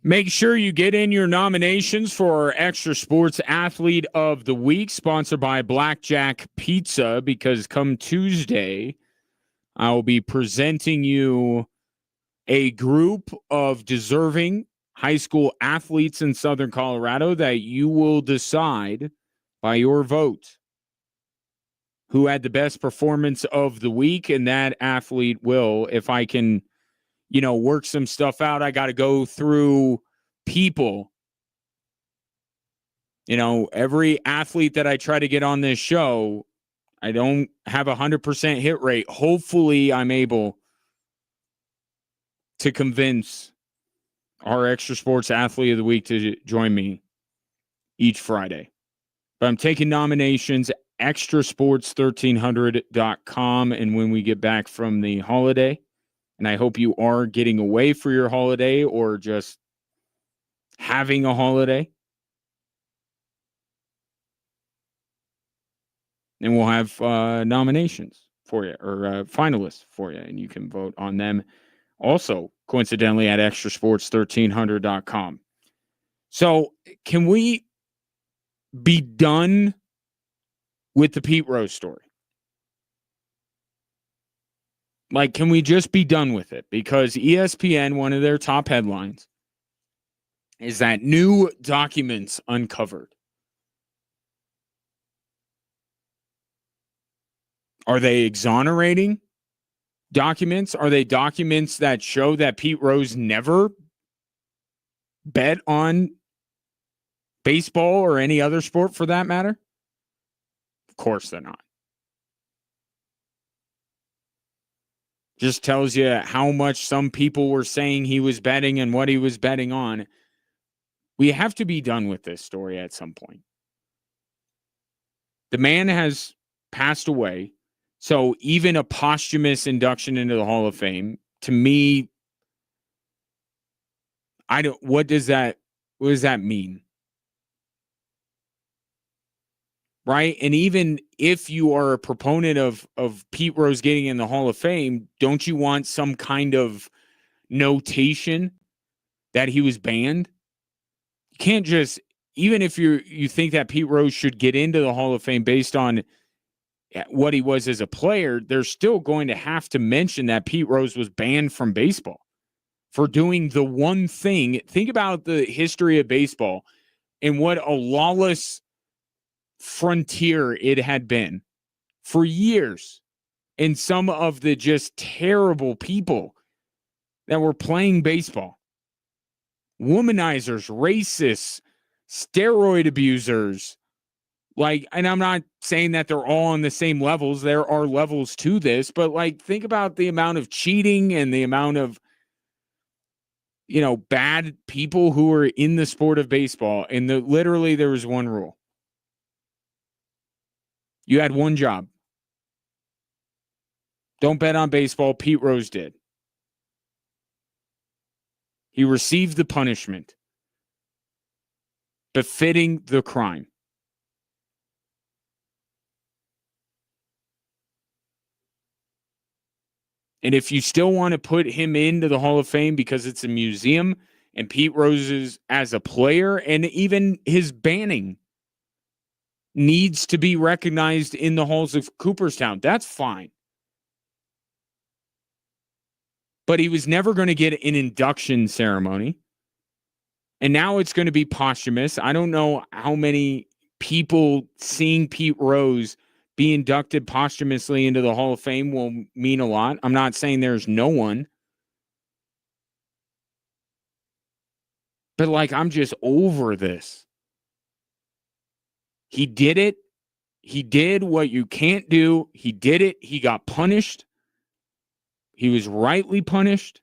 Make sure you get in your nominations for our Extra Sports Athlete of the Week, sponsored by Blackjack Pizza, because come Tuesday, I will be presenting you a group of deserving high school athletes in Southern Colorado that you will decide by your vote who had the best performance of the week, and that athlete will, if I can, work some stuff out, I got to go through people. Every athlete that I try to get on this show, I don't have 100% hit rate. Hopefully, I'm able to convince our Extra Sports Athlete of the Week to join me each Friday. But I'm taking nominations, extrasports1300.com, and when we get back from the holiday, and I hope you are getting away for your holiday or just having a holiday, and we'll have nominations for you, or finalists for you, and you can vote on them also, coincidentally, at extrasports1300.com. So can we be done with the Pete Rose story? Like, can we just be done with it? Because ESPN, one of their top headlines, is that new documents uncovered. Are they exonerating documents? Are they documents that show that Pete Rose never bet on baseball or any other sport for that matter? Of course they're not. Just tells you how much some people were saying he was betting and what he was betting on. We have to be done with this story at some point. The man has passed away. So even a posthumous induction into the Hall of Fame, to me, what does that mean? Right? And even if you are a proponent of Pete Rose getting in the Hall of Fame, don't you want some kind of notation that he was banned? You can't just, even if you think that Pete Rose should get into the Hall of Fame based on what he was as a player, they're still going to have to mention that Pete Rose was banned from baseball for doing the one thing. Think about the history of baseball and what a lawless frontier it had been for years, and some of the just terrible people that were playing baseball, womanizers, racists, steroid abusers, and I'm not saying that they're all on the same levels. There are levels to this, but think about the amount of cheating and the amount of bad people who are in the sport of baseball. And literally there was one rule. You had one job. Don't bet on baseball. Pete Rose did. He received the punishment befitting the crime. And if you still want to put him into the Hall of Fame because it's a museum and Pete Rose's as a player and even his banning needs to be recognized in the halls of Cooperstown, that's fine. But he was never going to get an induction ceremony. And now it's going to be posthumous. I don't know how many people seeing Pete Rose be inducted posthumously into the Hall of Fame will mean a lot. I'm not saying there's no one. But I'm just over this. He did it. He did what you can't do. He did it. He got punished. He was rightly punished.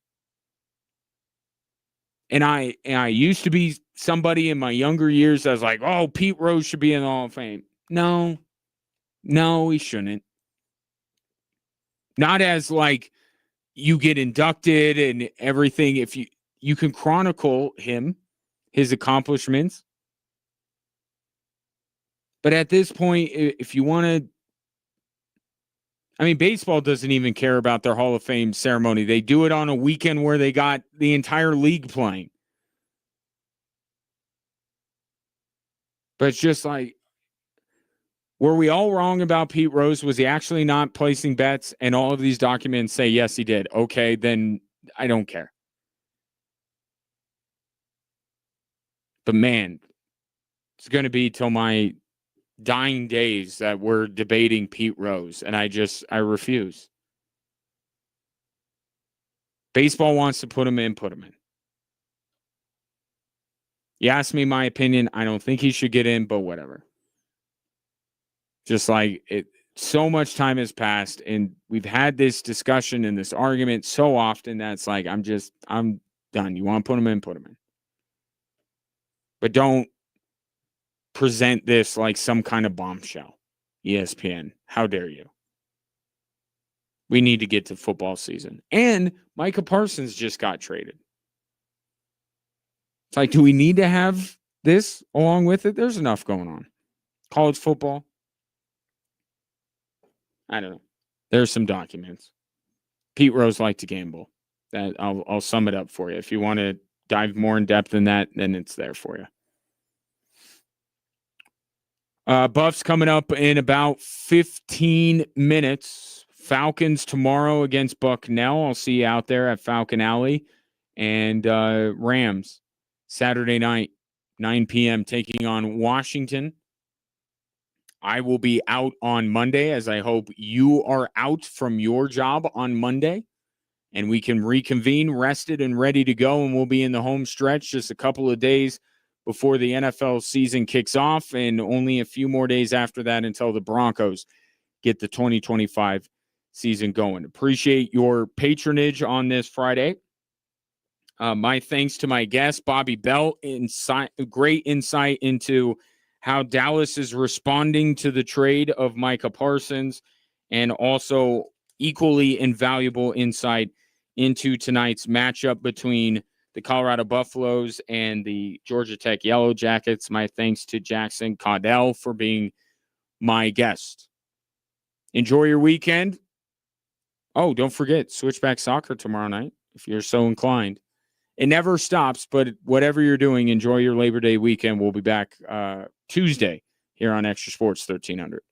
And I used to be somebody in my younger years that was like, oh, Pete Rose should be in the Hall of Fame. No, he shouldn't. Not as you get inducted and everything. If you can chronicle his accomplishments. But at this point, if you want to, baseball doesn't even care about their Hall of Fame ceremony. They do it on a weekend where they got the entire league playing. But it's just like, were we all wrong about Pete Rose? Was he actually not placing bets? And all of these documents say, yes, he did. Okay, then I don't care. But man, it's going to be till my dying days that we're debating Pete Rose. And I refuse. Baseball wants to put him in, put him in. You ask me my opinion. I don't think he should get in, but whatever. Just like it, so much time has passed, and we've had this discussion and this argument so often that's like, I'm done. You want to put him in, put him in. But don't present this like some kind of bombshell. ESPN, how dare you? We need to get to football season. And Micah Parsons just got traded. It's like, do we need to have this along with it? There's enough going on. College football. I don't know. There's some documents. Pete Rose liked to gamble. That I'll sum it up for you. If you want to dive more in depth than that, then it's there for you. Buffs coming up in about 15 minutes. Falcons tomorrow against Bucknell. I'll see you out there at Falcon Alley. And Rams Saturday night, 9 p.m. taking on Washington. I will be out on Monday, as I hope you are out from your job on Monday. And we can reconvene rested and ready to go. And we'll be in the home stretch just a couple of days before the NFL season kicks off. And only a few more days after that until the Broncos get the 2025 season going. Appreciate your patronage on this Friday. My thanks to my guest, Bobby Bell. Great insight into how Dallas is responding to the trade of Micah Parsons, and also equally invaluable insight into tonight's matchup between the Colorado Buffaloes and the Georgia Tech Yellow Jackets. My thanks to Jackson Caudell for being my guest. Enjoy your weekend. Oh, don't forget, Switchback Soccer tomorrow night, if you're so inclined. It never stops, but whatever you're doing, enjoy your Labor Day weekend. We'll be back Tuesday here on Extra Sports 1300.